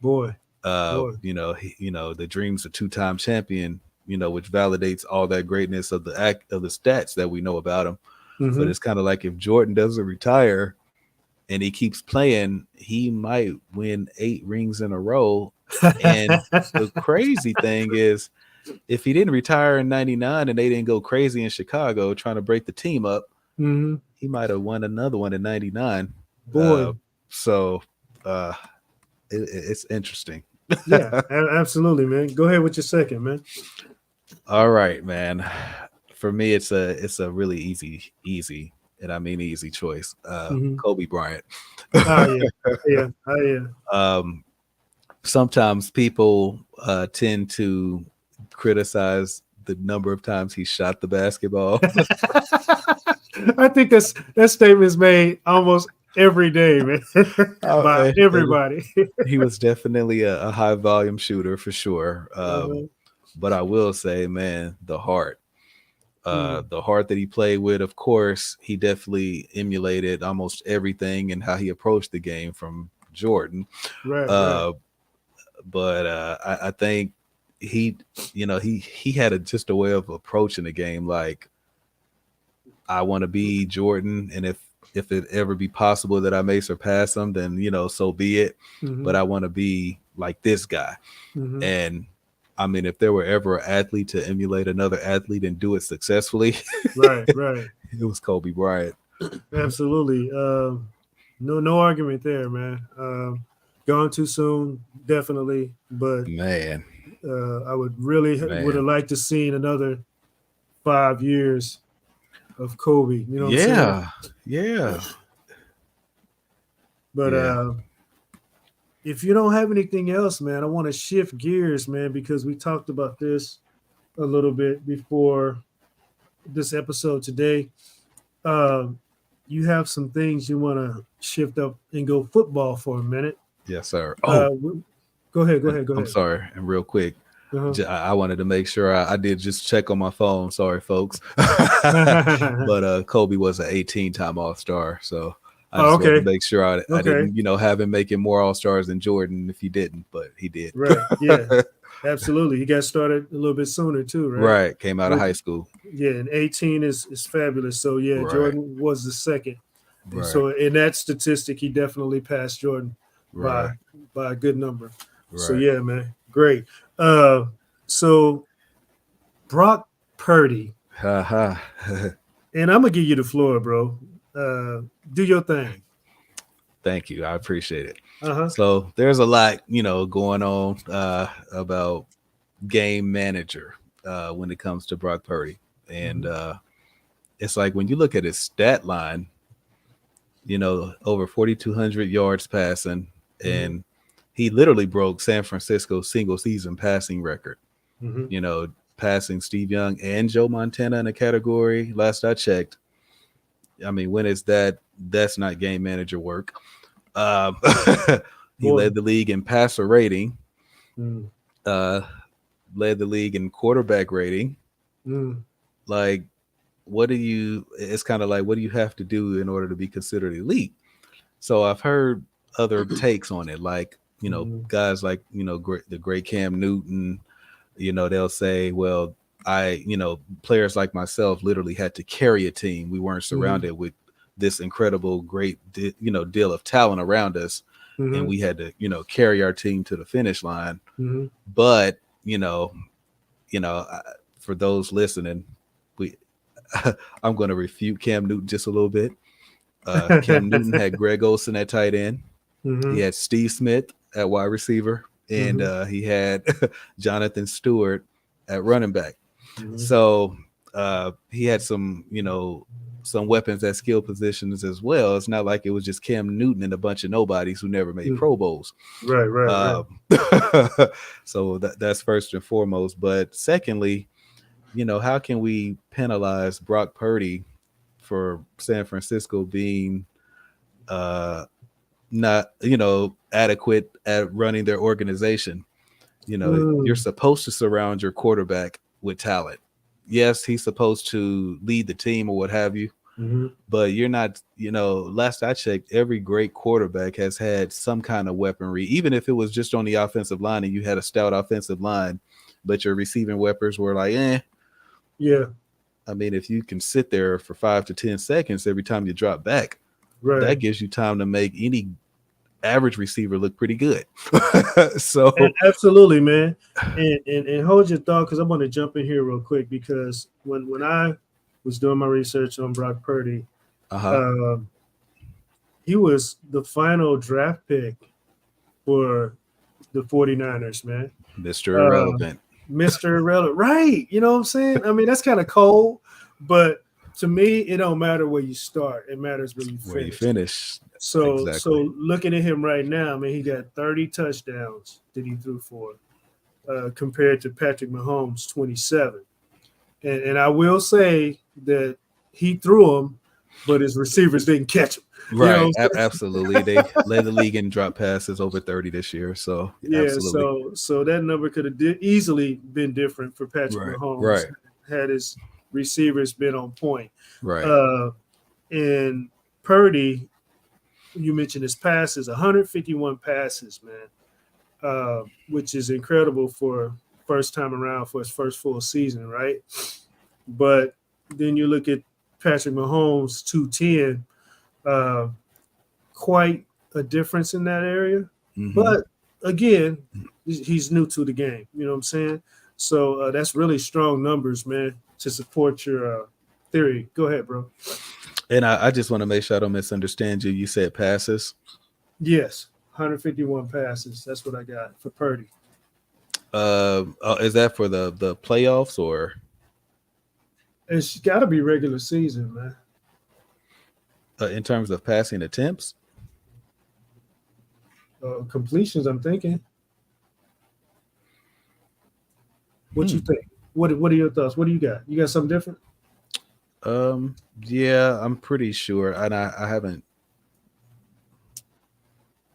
Boy. Boy. The Dream's a two-time champion, which validates all that greatness of the stats that we know about him. But Mm-hmm. it's kind of like if Jordan doesn't retire and he keeps playing, he might win 8 rings in a row. And the crazy thing is, if he didn't retire in 99 and they didn't go crazy in Chicago trying to break the team up, Mm-hmm. he might have won another one in 99. Boy. So it's interesting. Yeah, absolutely, man. Go ahead with your second, man. All right, man. For me, it's a really easy, and I mean easy choice. Mm-hmm. Kobe Bryant. Oh yeah. Oh yeah. Sometimes people tend to criticize the number of times he shot the basketball. I think that statement is made almost every day, man, by everybody. He was definitely a high volume shooter for sure. But I will say, man, the heart that he played with, of course, he definitely emulated almost everything and how he approached the game from Jordan. Right. But I think he had just a way of approaching the game like, I want to be Jordan, and if it ever be possible that I may surpass him, then so be it. Mm-hmm. But I want to be like this guy. Mm-hmm. And I mean, if there were ever an athlete to emulate another athlete and do it successfully, right, it was Kobe Bryant. Absolutely. No argument there, man. Gone too soon, definitely. But man, I would have liked to seen another 5 years of Kobe. You know what I'm saying? Yeah. But if you don't have anything else, man, I want to shift gears, man, because we talked about this a little bit before this episode today. You have some things you want to shift up and go football for a minute. Yes, sir. Go ahead. I'm sorry. And real quick, I wanted to make sure I did just check on my phone. Sorry, folks. But Kobe was an 18-time All-Star, so I just wanted to make sure I didn't, have him making more All-Stars than Jordan if he didn't, but he did. Right. Yeah. Absolutely. He got started a little bit sooner too, right? Right. Came out of high school. Yeah, and 18 is fabulous. So yeah, right. Jordan was the second. Right. So in that statistic, he definitely passed Jordan by a good number. Right. So yeah, man, great. So Brock Purdy. And I'm gonna give you the floor, bro. Do your thing. Thank you. I appreciate it. So there's a lot, going on about game manager when it comes to Brock Purdy. And it's like when you look at his stat line, over 4,200 yards passing, and he literally broke San Francisco's single season passing record. Passing Steve Young and Joe Montana in a category. Last I checked. I mean, when is that? That's not game manager work. He led the league in passer rating. Led the league in quarterback rating. Like, it's kind of like, what do you have to do in order to be considered elite? So I've heard other takes on it, like, guys like, the great Cam Newton, they'll say, well, players like myself literally had to carry a team. We weren't surrounded with this incredible, great, deal of talent around us. And we had to, carry our team to the finish line. But, for those listening, I'm going to refute Cam Newton just a little bit. Cam Newton had Greg Olsen at tight end. He had Steve Smith at wide receiver. And he had Jonathan Stewart at running back. So he had some weapons at skill positions as well. It's not like it was just Cam Newton and a bunch of nobodies who never made Pro Bowls. Right. So that's first and foremost. But secondly, how can we penalize Brock Purdy for San Francisco being not, adequate at running their organization? You're supposed to surround your quarterback with talent. Yes, he's supposed to lead the team or what have you, but you're not, last I checked, every great quarterback has had some kind of weaponry, even if it was just on the offensive line and you had a stout offensive line, but your receiving weapons were like, Yeah. I mean, if you can sit there for 5 to 10 seconds every time you drop back, Right. that gives you time to make any average receiver look pretty good. So Absolutely, man. And hold your thought, because I'm going to jump in here real quick, because when I was doing my research on Brock Purdy, he was the final draft pick for the 49ers, man. Mr. Irrelevant. Mr. Irrelevant. Right. You know what I'm saying? I mean, that's kind of cold, but to me, it don't matter where you start. It matters where you finish. So looking at him right now, I mean, he got 30 touchdowns that he threw for, compared to Patrick Mahomes' 27. And I will say that he threw them, but his receivers didn't catch him. Right, absolutely. They led the league in drop passes over 30 this year. So yeah, absolutely. so that number could have easily been different for Patrick Mahomes had his receivers been on point. Right. And Purdy, you mentioned his passes, 151 passes, man, which is incredible for first time around for his first full season, right? But then you look at Patrick Mahomes, 210. Quite a difference in that area. But again, he's new to the game. You know what I'm saying? So that's really strong numbers, man, to support your theory. Go ahead, bro. And I just want to make sure I don't misunderstand you. You said passes? Yes, 151 passes. That's what I got for Purdy. Is that for the playoffs or? It's got to be regular season, man. In terms of passing attempts? Completions, I'm thinking. What you think? What are your thoughts? What do you got? You got something different? Yeah, I'm pretty sure. And I haven't.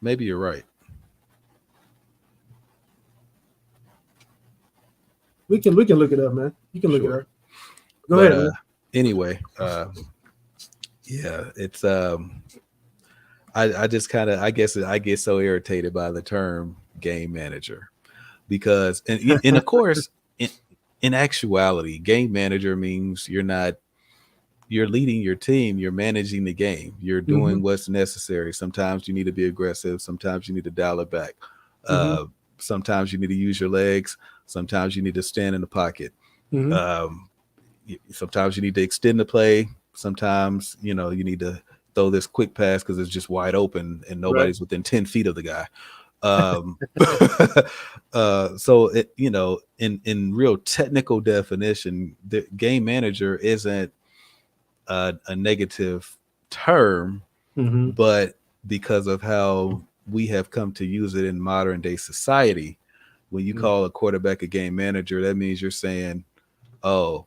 Maybe you're right. We can look it up, man. You can look it up. Go ahead, man. Anyway, yeah, it's I just kind of I get so irritated by the term game manager, because and of course in actuality, game manager means you're leading your team, you're managing the game, you're doing what's necessary. Sometimes you need to be aggressive, sometimes you need to dial it back. Sometimes you need to use your legs, sometimes you need to stand in the pocket. Sometimes you need to extend the play, sometimes you need to throw this quick pass because it's just wide open and nobody's within 10 feet of the guy. So it, in real technical definition, the game manager isn't a negative term, but because of how we have come to use it in modern day society, when you call a quarterback a game manager, that means you're saying, oh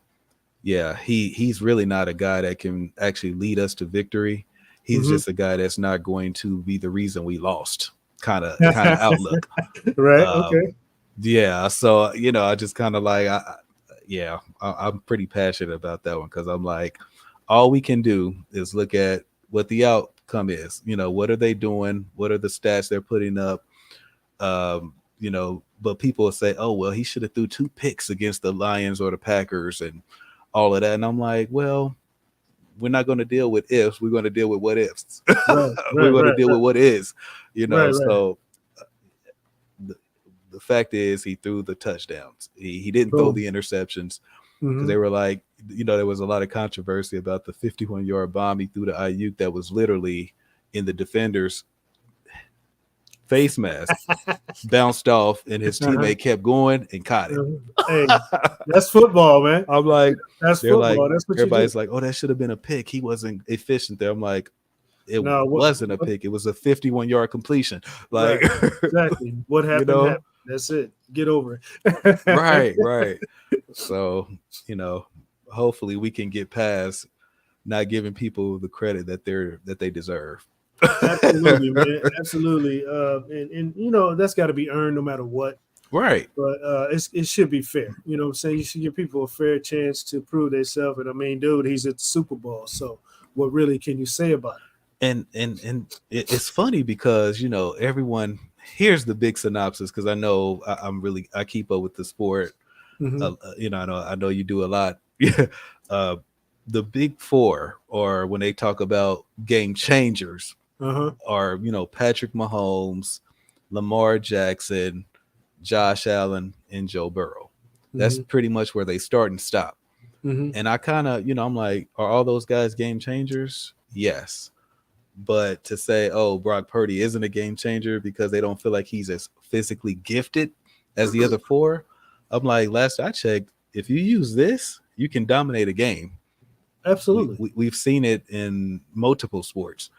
yeah, he's really not a guy that can actually lead us to victory. He's just a guy that's not going to be the reason we lost, kind of outlook. Right. Okay. Yeah. So, I just kind of like, I'm pretty passionate about that one, because I'm like, all we can do is look at what the outcome is. What are they doing? What are the stats they're putting up? But people will say, oh, well, he should have threw 2 picks against the Lions or the Packers and all of that. And I'm like, well, we're not going to deal with ifs. We're going to deal with what ifs. We're going to deal with what is, So the fact is, he threw the touchdowns. He didn't throw the interceptions, because they were like, there was a lot of controversy about the 51-yard bomb he threw to Ayuk that was literally in the defender's face mask, bounced off, and his teammate kept going and caught it. Hey, that's football, man. I'm like, that's football. That's what everybody's like, oh, that should have been a pick. He wasn't efficient there. I'm like, wasn't a pick. It was a 51-yard completion. Like, exactly. What happened, happened. That's it. Get over it. Right. So, hopefully we can get past not giving people the credit that they deserve. Absolutely, man. Absolutely. And that's got to be earned no matter what. Right. But it should be fair. You know what I'm saying? You should give people a fair chance to prove themselves. And I mean, dude, he's at the Super Bowl. So what really can you say about it? It's funny because everyone here's the big synopsis, because I know I keep up with the sport. Mm-hmm. I know you do a lot. uh, the big four, or when they talk about game changers, Uh-huh. are Patrick Mahomes, Lamar Jackson, Josh Allen, and Joe Burrow. That's Mm-hmm. pretty much where they start and stop. Mm-hmm. And I kind of, I'm like, are all those guys game changers? Yes. But to say, oh, Brock Purdy isn't a game changer because they don't feel like he's as physically gifted as the other four, I'm like, last I checked, if you use this, you can dominate a game. Absolutely. We've seen it in multiple sports.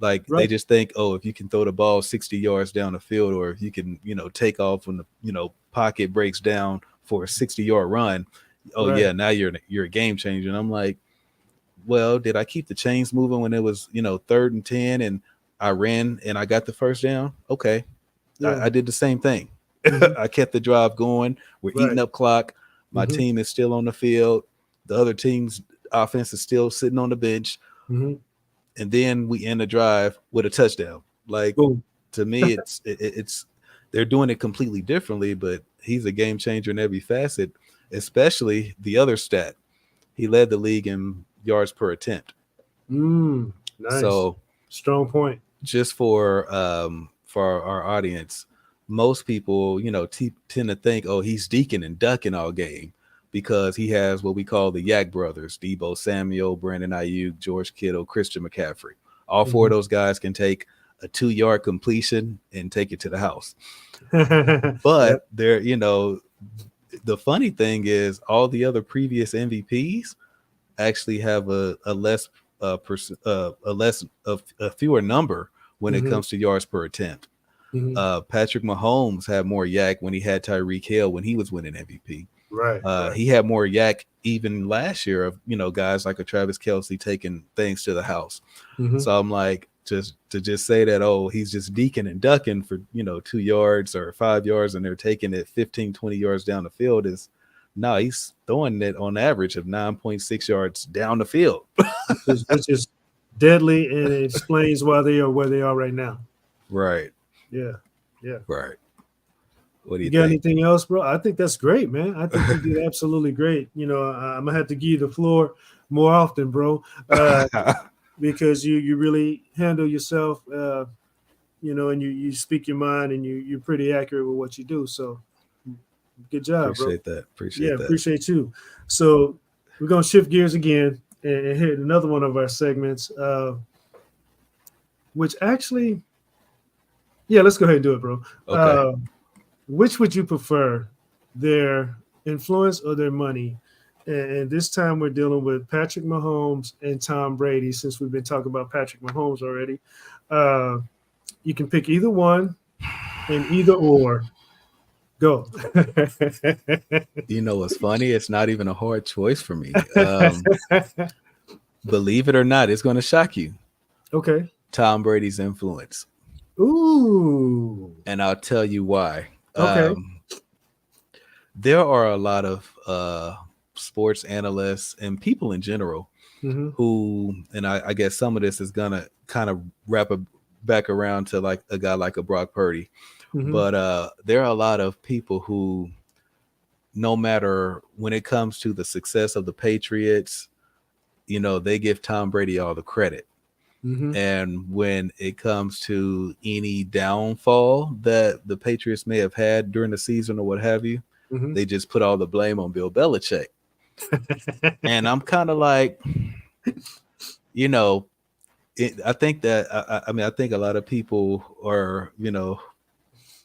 Like they Right. just think, oh, if you can throw the ball 60 yards down the field, or if you can, take off when the pocket breaks down for a 60-yard run, oh Right. yeah, now you're a game changer. And I'm like, well, did I keep the chains moving when it was 3rd and 10 and I ran and I got the first down? Okay, Yeah. I did the same thing. Mm-hmm. I kept the drive going. We're eating Right. up clock. My Mm-hmm. team is still on the field. The other team's offense is still sitting on the bench. Mm-hmm. And then we end the drive with a touchdown. Like, Boom. to me, it's they're doing it completely differently, but he's a game changer in every facet, especially the other stat. He led the league in yards per attempt. Nice. So Strong point. just for our audience, most people, tend to think, oh, he's deaking and ducking all game because he has what we call the Yak brothers: Debo Samuel, Brandon Ayuk, George Kittle, Christian McCaffrey. All four of those guys can take a 2-yard completion and take it to the house. But Yep. they're, the funny thing is all the other previous MVPs actually have a fewer number when it Mm-hmm. comes to yards per attempt. Mm-hmm. Patrick Mahomes had more yak when he had Tyreek Hill when he was winning MVP. Right. Right. He had more yak even last year of guys like a Travis Kelce taking things to the house. Mm-hmm. So I'm like, just say that, oh, he's just deaking and ducking for 2 yards or 5 yards and they're taking it 15, 20 yards down the field is no, he's throwing it on average of 9.6 yards down the field. which is deadly, and it explains why they are where they are right now. Right. Yeah. Yeah. Right. What do You you got think? anything else, bro? I think that's great, man. I think you did absolutely great. I'm gonna have to give you the floor more often, bro, because you really handle yourself, and you speak your mind, and you're pretty accurate with what you do. So, good job, bro. Appreciate that. Yeah, Appreciate that. appreciate you. So we're gonna shift gears again and hit another one of our segments, which actually, yeah, let's go ahead and do it, bro. Okay. Which would you prefer, their influence or their money? And this time we're dealing with Patrick Mahomes and Tom Brady, since we've been talking about Patrick Mahomes already. You can pick either one and either or. Go. You know what's funny? It's not even a hard choice for me. Believe it or not, it's going to shock you. Okay. Tom Brady's influence. Ooh. And I'll tell you why. Okay. There are a lot of sports analysts and people in general who, and I guess some of this is going to kind of wrap it back around to like a guy like a Brock Purdy. But there are a lot of people who, no matter when it comes to the success of the Patriots, they give Tom Brady all the credit. And when it comes to any downfall that the Patriots may have had during the season or what have you, they just put all the blame on Bill Belichick. And I'm kind of like, I think that, I think a lot of people are,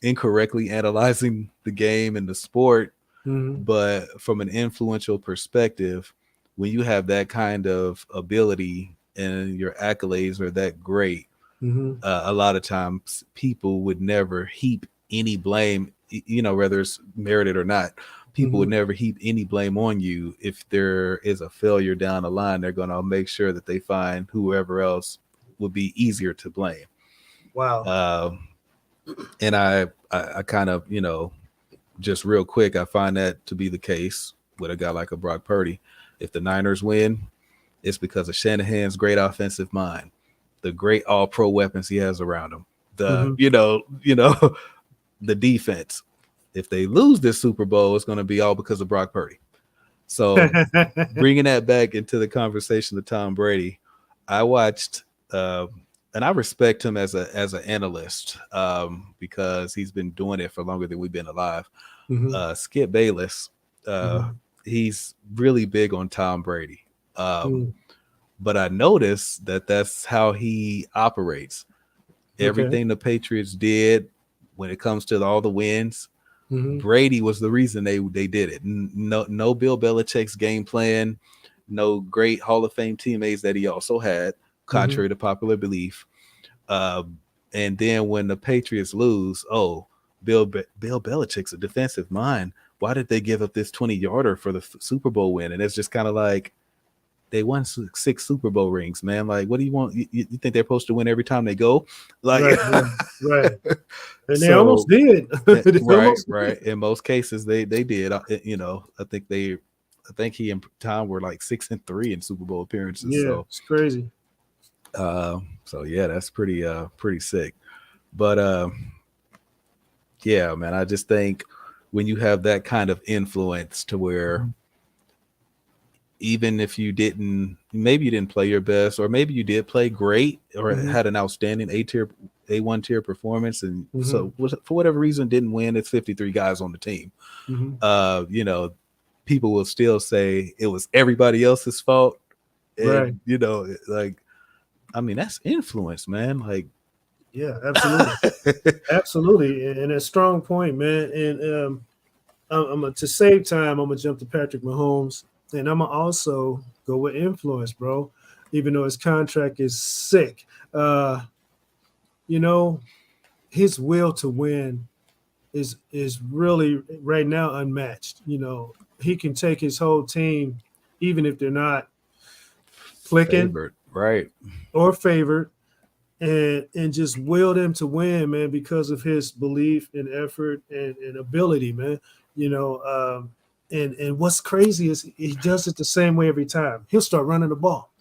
incorrectly analyzing the game and the sport. But from an influential perspective, when you have that kind of ability and your accolades are that great, a lot of times people would never heap any blame, whether it's merited or not. people would never heap any blame on you. If there is a failure down the line, they're going to make sure that they find whoever else would be easier to blame. Wow. And I kind of, just real quick, I find that to be the case with a guy like a Brock Purdy. If the Niners win, it's because of Shanahan's great offensive mind, the great all-pro weapons he has around him, the the defense. If they lose this Super Bowl, it's going to be all because of Brock Purdy. So bringing that back into the conversation of Tom Brady, I watched, and I respect him as an analyst because he's been doing it for longer than we've been alive. Skip Bayless, he's really big on Tom Brady. But I noticed that that's how he operates. Everything the Patriots did when it comes to all the wins, Brady was the reason they did it. No Bill Belichick's game plan, no great Hall of Fame teammates that he also had, contrary to popular belief. And then when the Patriots lose, Bill Belichick's a defensive mind. Why did they give up this 20-yarder for the Super Bowl win? And it's just kind of like, they won 6 Super Bowl rings, man. Like, what do you want? You think they're supposed to win every time they go? Like, right. And they almost did. Right. In most cases, they did. I think he and Tom were like 6-3 in Super Bowl appearances. Yeah, so it's crazy. So yeah, that's pretty sick. But yeah, man, I just think when you have that kind of influence to where even if maybe you didn't play your best, or maybe you did play great or had an outstanding A1 tier performance, and so for whatever reason didn't win, it's 53 guys on the team. People will still say it was everybody else's fault. And, like, I mean, that's influence, man. Like, yeah, absolutely. Absolutely. And a strong point, man. And I'm to save time, I'm gonna jump to Patrick Mahomes. And I'm going to also go with influence, bro, even though his contract is sick. His will to win is really right now unmatched. He can take his whole team, even if they're not clicking favored, right, or favored, and just will them to win, man, because of his belief and effort and ability, man. And what's crazy is he does it the same way every time. He'll start running the ball.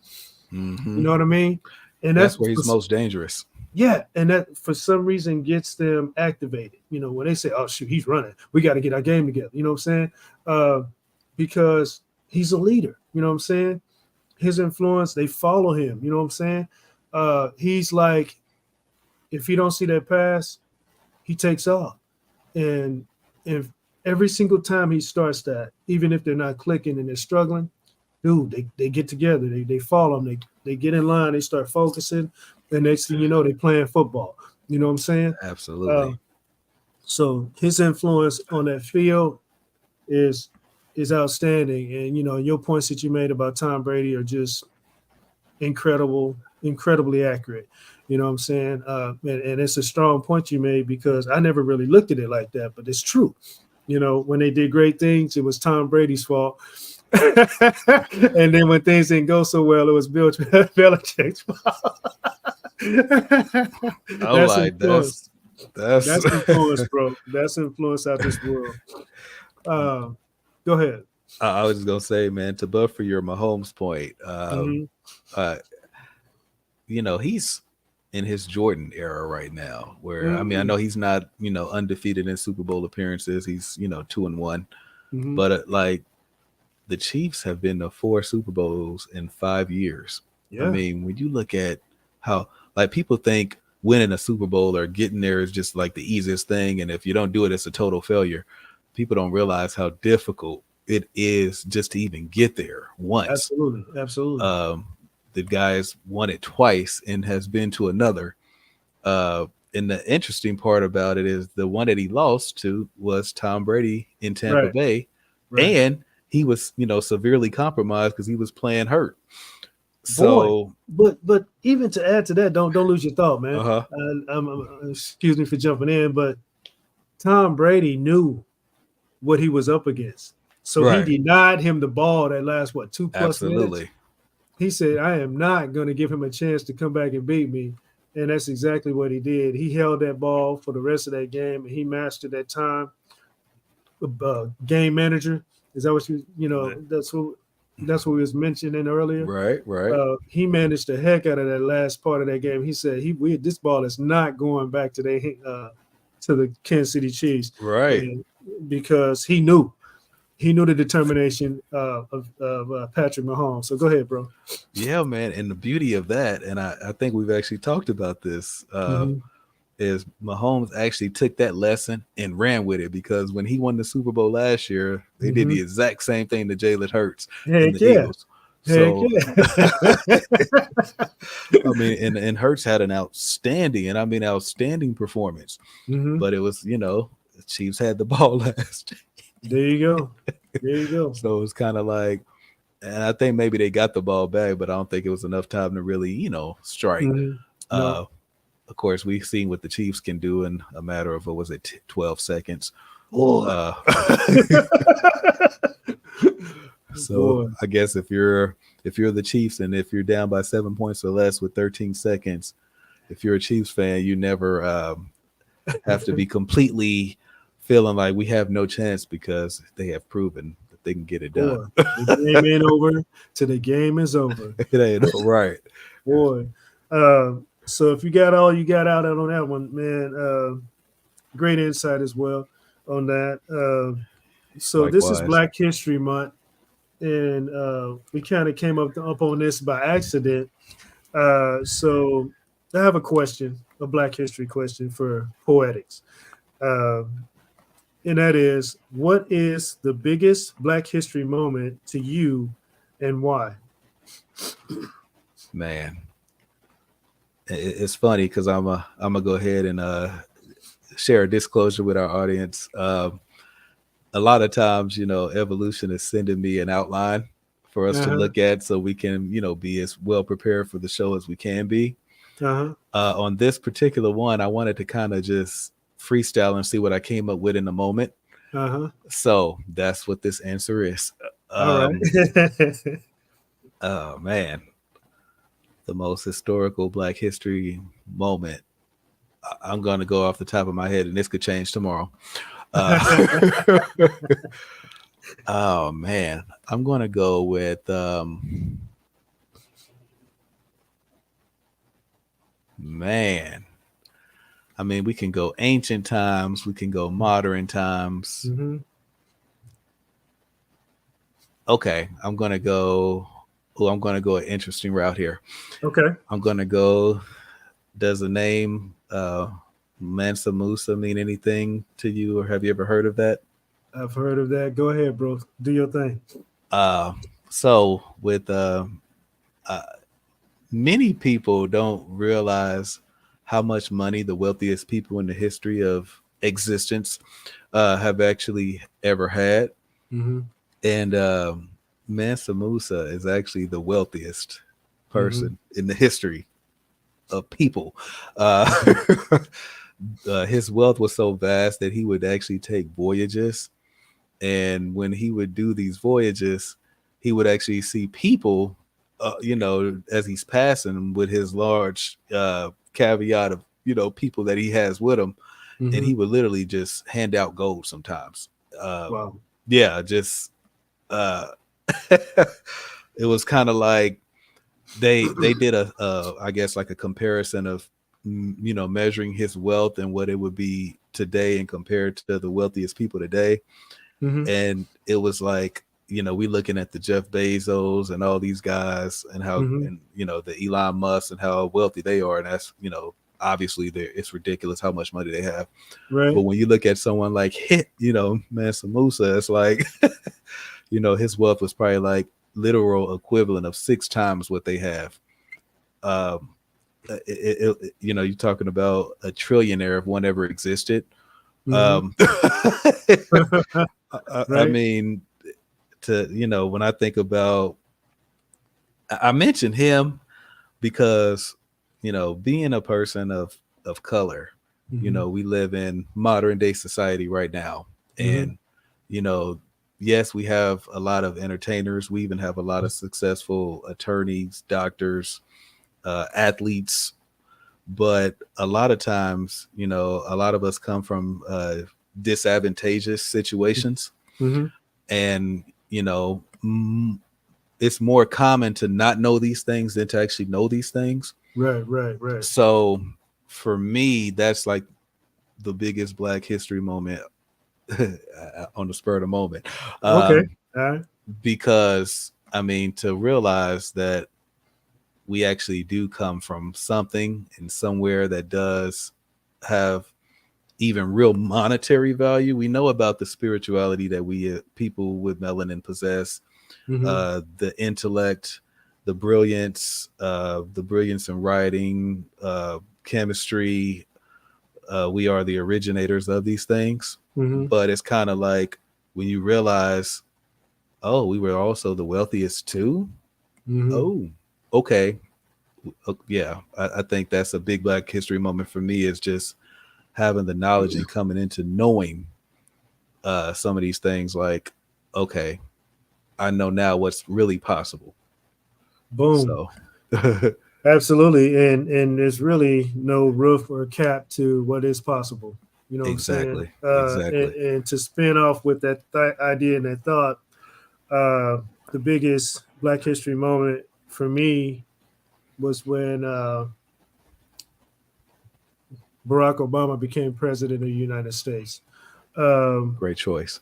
You know what I mean? And that's where he's most dangerous. Yeah, and that for some reason gets them activated. When they say, "Oh shoot, he's running. We got to get our game together." You know what I'm saying? Because he's a leader. You know what I'm saying? His influence, they follow him. You know what I'm saying? He's like, if he don't see that pass, he takes off. And if every single time he starts that, even if they're not clicking and they're struggling, dude, they get together, they follow him, they get in line, they start focusing, and next thing you know, they're playing football. You know what I'm saying? Absolutely. So his influence on that field is outstanding. And your points that you made about Tom Brady are just incredibly accurate. You know what I'm saying? And it's a strong point you made, because I never really looked at it like that, but it's true. When they did great things, it was Tom Brady's fault. And then when things didn't go so well, it was Bill Belichick's fault. That's influence, bro. That's influence out this world. Go ahead. I was just going to say, man, to buffer your Mahomes point, he's in his Jordan era right now, where I mean, I know he's not, undefeated in Super Bowl appearances. He's, 2-1, but like the Chiefs have been to 4 Super Bowls in 5 years. Yeah. I mean, when you look at how, like, people think winning a Super Bowl or getting there is just like the easiest thing, and if you don't do it, it's a total failure. People don't realize how difficult it is just to even get there once. Absolutely. The guy's won it twice and has been to another. And the interesting part about it is the one that he lost to was Tom Brady in Tampa Bay. Right. And he was, severely compromised because he was playing hurt. So, but even to add to that, don't lose your thought, man. Excuse me for jumping in, but Tom Brady knew what he was up against. So Right. he denied him the ball that last 2+ minutes. Absolutely. He said, I am not going to give him a chance to come back and beat me. And that's exactly what he did. He held that ball for the rest of that game, and he mastered that time. Game manager, is that what that's what we was mentioning earlier? Right. He managed the heck out of that last part of that game. He said, this ball is not going back to the Kansas City Chiefs. Right. And because he knew the determination of Patrick Mahomes. So go ahead, bro. Yeah, man. And the beauty of that, and I think we've actually talked about this, is Mahomes actually took that lesson and ran with it, because when he won the Super Bowl last year, they did the exact same thing to Jalen Hurts and the Eagles. So, I mean, and Hurts had an outstanding performance. But it was, the Chiefs had the ball last. There you go. So it was kind of like, and I think maybe they got the ball back, but I don't think it was enough time to really, strike. No. Of course, we've seen what the Chiefs can do in a matter of, 12 seconds. So Boy. I guess if you're the Chiefs, and if you're down by 7 points or less with 13 seconds, if you're a Chiefs fan, you never have to be completely feeling like we have no chance, because they have proven that they can get it done. The game ain't over till the game is over. It ain't right. Boy. So if you got all you got out on that one, man, great insight as well on that. So Likewise. This is Black History Month, and we kind of came up on this by accident. So I have a Black History question for Poetics. And that is, what is the biggest Black History moment to you, and why? Man, it's funny because I'm gonna go ahead and share a disclosure with our audience. A lot of times, Ev.O.Lution is sending me an outline for us to look at, so we can, be as well prepared for the show as we can be. On this particular one, I wanted to kind of just freestyle and see what I came up with in the moment. So that's what this answer is. All right. Oh man, the most historical Black history moment. I'm going to go off the top of my head, and this could change tomorrow. Oh man, I'm going to go with man. I mean, we can go ancient times, we can go modern times. Okay, I'm going to go an interesting route here. Okay. I'm going to go, does the name Mansa Musa mean anything to you, or have you ever heard of that? I've heard of that. Go ahead, bro. Do your thing. So with many people don't realize how much money the wealthiest people in the history of existence have actually ever had. And Mansa Musa is actually the wealthiest person in the history of people. His wealth was so vast that he would actually take voyages. And when he would do these voyages, he would actually see people, as he's passing, with his large caveat of, people that he has with him. And he would literally just hand out gold sometimes. Wow. Yeah, just it was kind of like they did I guess like a comparison of, measuring his wealth and what it would be today and compared to the wealthiest people today. And it was like, we looking at the Jeff Bezos and all these guys, and how, and the Elon Musk, and how wealthy they are. And that's, obviously it's ridiculous how much money they have. Right. But when you look at someone like, Mansa Musa, it's like, his wealth was probably like literal equivalent of 6 times what they have. You're talking about a trillionaire if one ever existed. Right. I mean, when I think about, I mentioned him because, being a person of color, we live in modern day society right now. And, you know, yes, we have a lot of entertainers. We even have a lot of successful attorneys, doctors, athletes. But a lot of times, you know, a lot of us come from disadvantageous situations. Mm-hmm. And, you know, it's more common to not know these things than to actually know these things. Right, right, right. So for me, that's like the biggest Black History moment on the spur of the moment. Okay. Um, All right. because I mean, to realize that we actually do come from something and somewhere that does have even real monetary value. We know about the spirituality that we people with melanin possess, Mm-hmm. the intellect, the brilliance in writing, chemistry. We are the originators of these things, Mm-hmm. but it's kind of like when you realize, oh, we were also the wealthiest too. Mm-hmm. Oh, okay. Yeah, I think that's a big Black History moment for me, is just having the knowledge and coming into knowing some of these things. Like, okay, I know now what's really possible. Boom. So Absolutely. And there's really no roof or cap to what is possible. You know what I'm saying? exactly, exactly. And to spin off with that idea and that thought, the biggest Black History moment for me was when Barack Obama became president of the United States. Um, Great choice.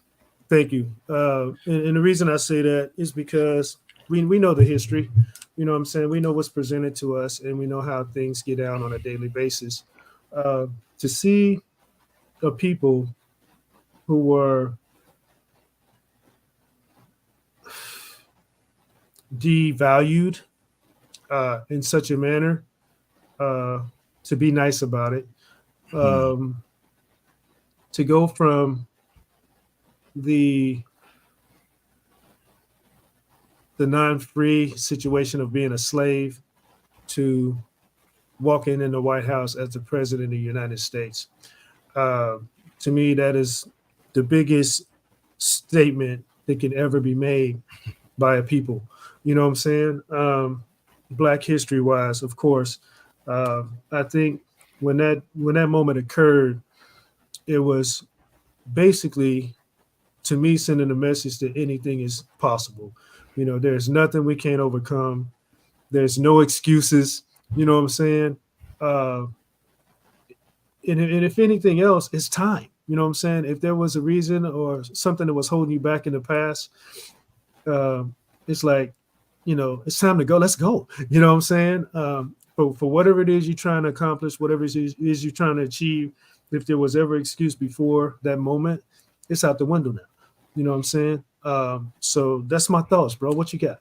Thank you. And the reason I say that is because we know the history. You know what I'm saying? We know what's presented to us and we know how things get down on a daily basis. Uh, to see a people who were devalued in such a manner, uh, to be nice about it, Hmm. um, to go from the non-free situation of being a slave to walking in the White House as the president of the United States. Uh, to me, that is the biggest statement that can ever be made by a people. You know what I'm saying? Black history wise, of course. I think when that moment occurred, it was basically to me sending a message that anything is possible. You know, there's nothing we can't overcome. There's no excuses. You know what I'm saying? Uh, and if anything else, it's time. You know what I'm saying? If there was a reason or something that was holding you back in the past, uh, it's like, you know, it's time to go. Let's go. You know what I'm saying? For whatever it is you're trying to accomplish, whatever it is you're trying to achieve, if there was ever excuse before that moment, it's out the window now. You know what I'm saying? So that's my thoughts, bro. What you got?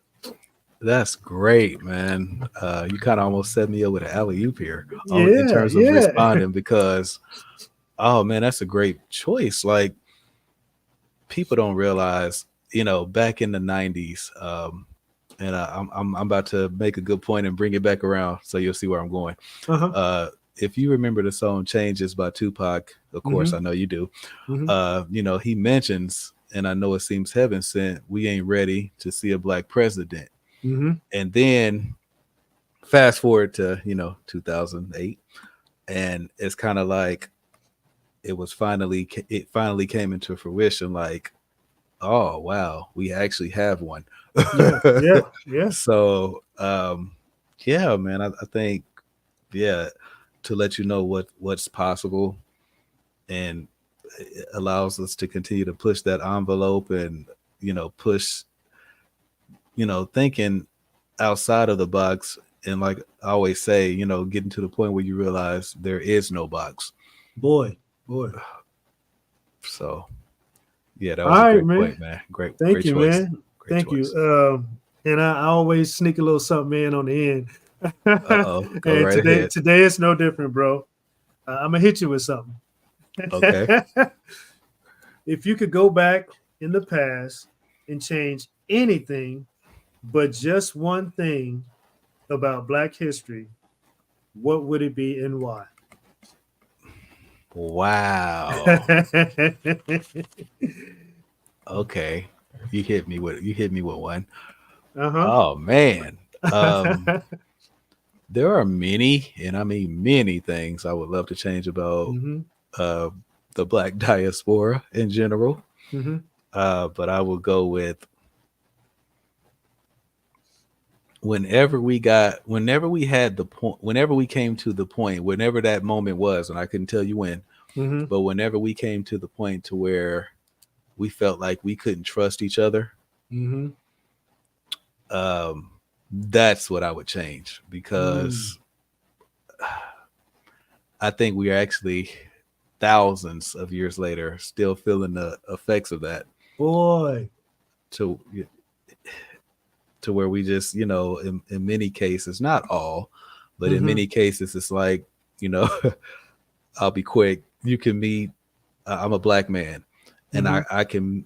That's great, man. You kind of almost set me up with an alley oop here in Yeah, terms of yeah. responding, because, oh man, that's a great choice. Like, people don't realize, you know, back in the '90s, and I'm about to make a good point and bring it back around, so you'll see where I'm going. Uh-huh. If you remember the song "Changes" by Tupac, of course, Mm-hmm. I know you do. Mm-hmm. You know, he mentions, and I know it seems heaven sent, we ain't ready to see a black president. Mm-hmm. And then fast forward to, you know, 2008, and it's kind of like it finally came into fruition. Like, oh wow, we actually have one. Yeah, yeah, yeah. So yeah, man, I think, yeah, to let you know what's possible, and it allows us to continue to push that envelope, and, you know, push, you know, thinking outside of the box. And like I always say, you know, getting to the point where you realize there is no box. Boy, boy. So yeah, that All was a right, great man. point, man. Great, Thank great you, choice. man. Great Thank you. choice. And I always sneak a little something in on the end. Uh-oh. Go And right ahead. today it's no different, bro. I'm gonna hit you with something. Okay. If you could go back in the past and change anything but just one thing about Black history, what would it be and why? Wow. Okay. You hit me with one. Uh-huh. Oh man. There are many, and I mean many things I would love to change about Mm-hmm. uh the black diaspora in general. Mm-hmm. But I will go with whenever we had the point, whenever we came to the point, whenever that moment was, and I couldn't tell you when, Mm-hmm. but whenever we came to the point to where we felt like we couldn't trust each other, Mm-hmm. um, that's what I would change, Mm. because I think we are actually thousands of years later still feeling the effects of that, Boy. to where we just, in many cases, not all, but in Mm-hmm. many cases, it's like, you know, I'll be quick. You can meet, I'm a black man, and Mm-hmm. I can,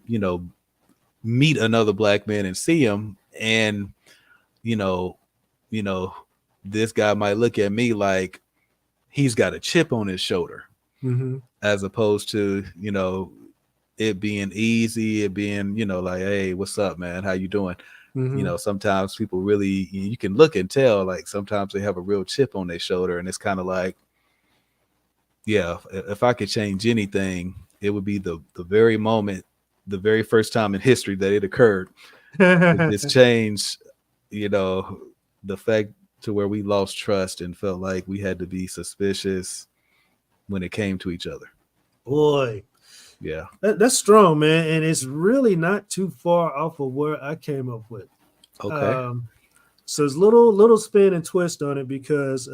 meet another black man and see him. And, you know, you know, this guy might look at me like he's got a chip on his shoulder, Mm-hmm. as opposed to, it being easy, it being, like, hey, what's up, man? How you doing? Mm-hmm. Sometimes people really, you can look and tell, like sometimes they have a real chip on their shoulder, and it's kind of like, yeah, if I could change anything, it would be the very moment, the very first time in history that it occurred, to just change, you know, the fact to where we lost trust and felt like we had to be suspicious when it came to each other. Boy. Yeah. That's strong, man. And it's really not too far off of where I came up with. Okay. So it's little spin and twist on it because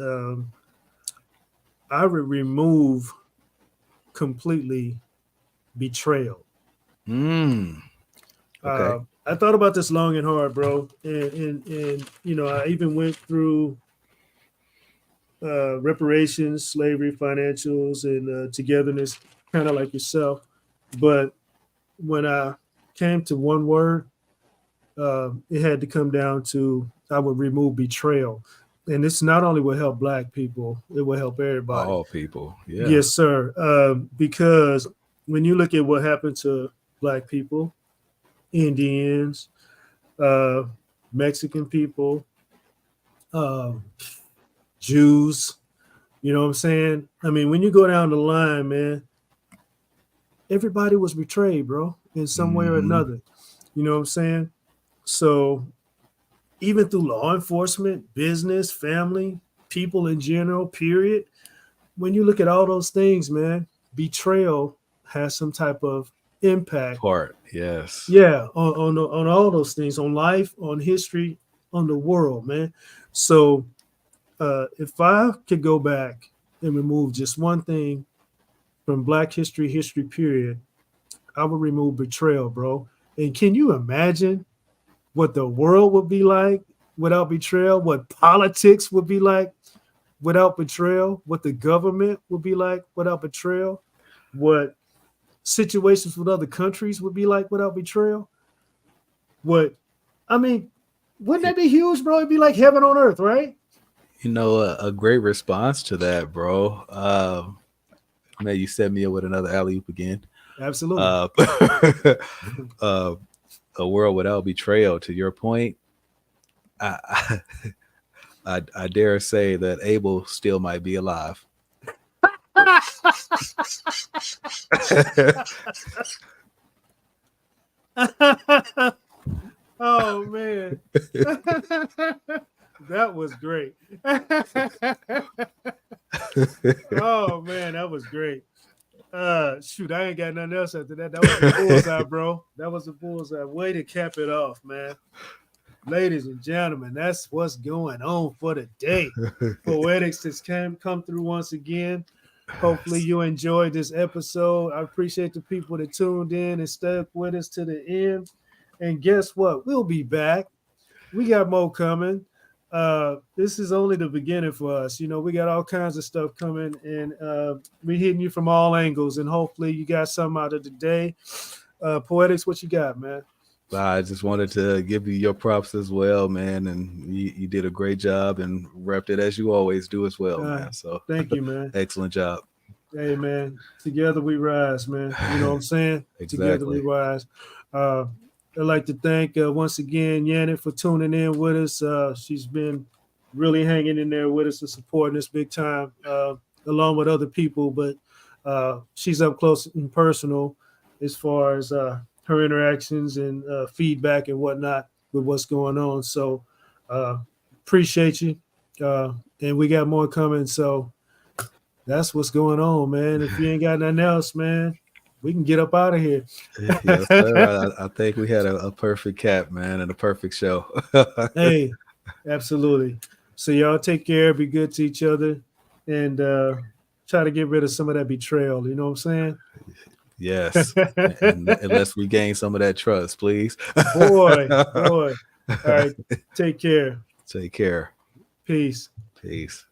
I would remove completely betrayal. Mm. Okay. I thought about this long and hard, bro, and I even went through reparations, slavery, financials, and togetherness, kind of like yourself. But when I came to one word, it had to come down to I would remove betrayal, and this not only will help Black people, it will help everybody. All people. Yeah. Yes, sir. Because when you look at what happened to Black people, Indians, uh, Mexican people, uh, Jews, you know what I'm saying? I mean, when you go down the line, man, everybody was betrayed, bro, in some way or Hmm. another. You know what I'm saying? So even through law enforcement, business, family, people in general, period, when you look at all those things, man, betrayal has some type of impact. Part. Yes. Yeah, on all those things, on life, on history, on the world, man. So if I could go back and remove just one thing from Black history period, I would remove betrayal, bro. And can you imagine what the world would be like without betrayal? What politics would be like without betrayal? What the government would be like without betrayal? What situations with other countries would be like without betrayal? What I mean, wouldn't that be huge, bro? It'd be like heaven on earth, right? A great response to that, bro. Man, you set me up with another alley oop again. Absolutely. Uh, uh, a world without betrayal. To your point, I, I dare say that Abel still might be alive. Oh man. That was great. Oh man, that was great. Shoot, I ain't got nothing else after that. That was the bullseye, bro. That was the bullseye. Way to cap it off, man. Ladies and gentlemen, that's what's going on for the day. Poetics has come through once again. Hopefully you enjoyed this episode. I appreciate the people that tuned in and stuck with us to the end. And guess what? We'll be back. We got more coming. This is only the beginning for us. You know, we got all kinds of stuff coming, and we're hitting you from all angles. And hopefully you got something out of the day. Poetics, what you got, man? I just wanted to give you your props as well, man, and you did a great job and repped it as you always do as well, man. So thank you, man. Excellent job. Hey, man, together we rise, man. You know what I'm saying? Exactly. Together we rise. I'd like to thank once again Janet for tuning in with us. She's been really hanging in there with us and supporting us big time, along with other people. But she's up close and personal as far as her interactions and feedback and whatnot with what's going on. So appreciate you. And we got more coming. So that's what's going on, man. If you ain't got nothing else, man, we can get up out of here. Yes, sir. I think we had a perfect cap, man, and a perfect show. Hey, absolutely. So y'all take care, be good to each other, and try to get rid of some of that betrayal. You know what I'm Yes. saying? And let's regain some of that trust, please. boy. All right. Take care. Take care. Peace. Peace.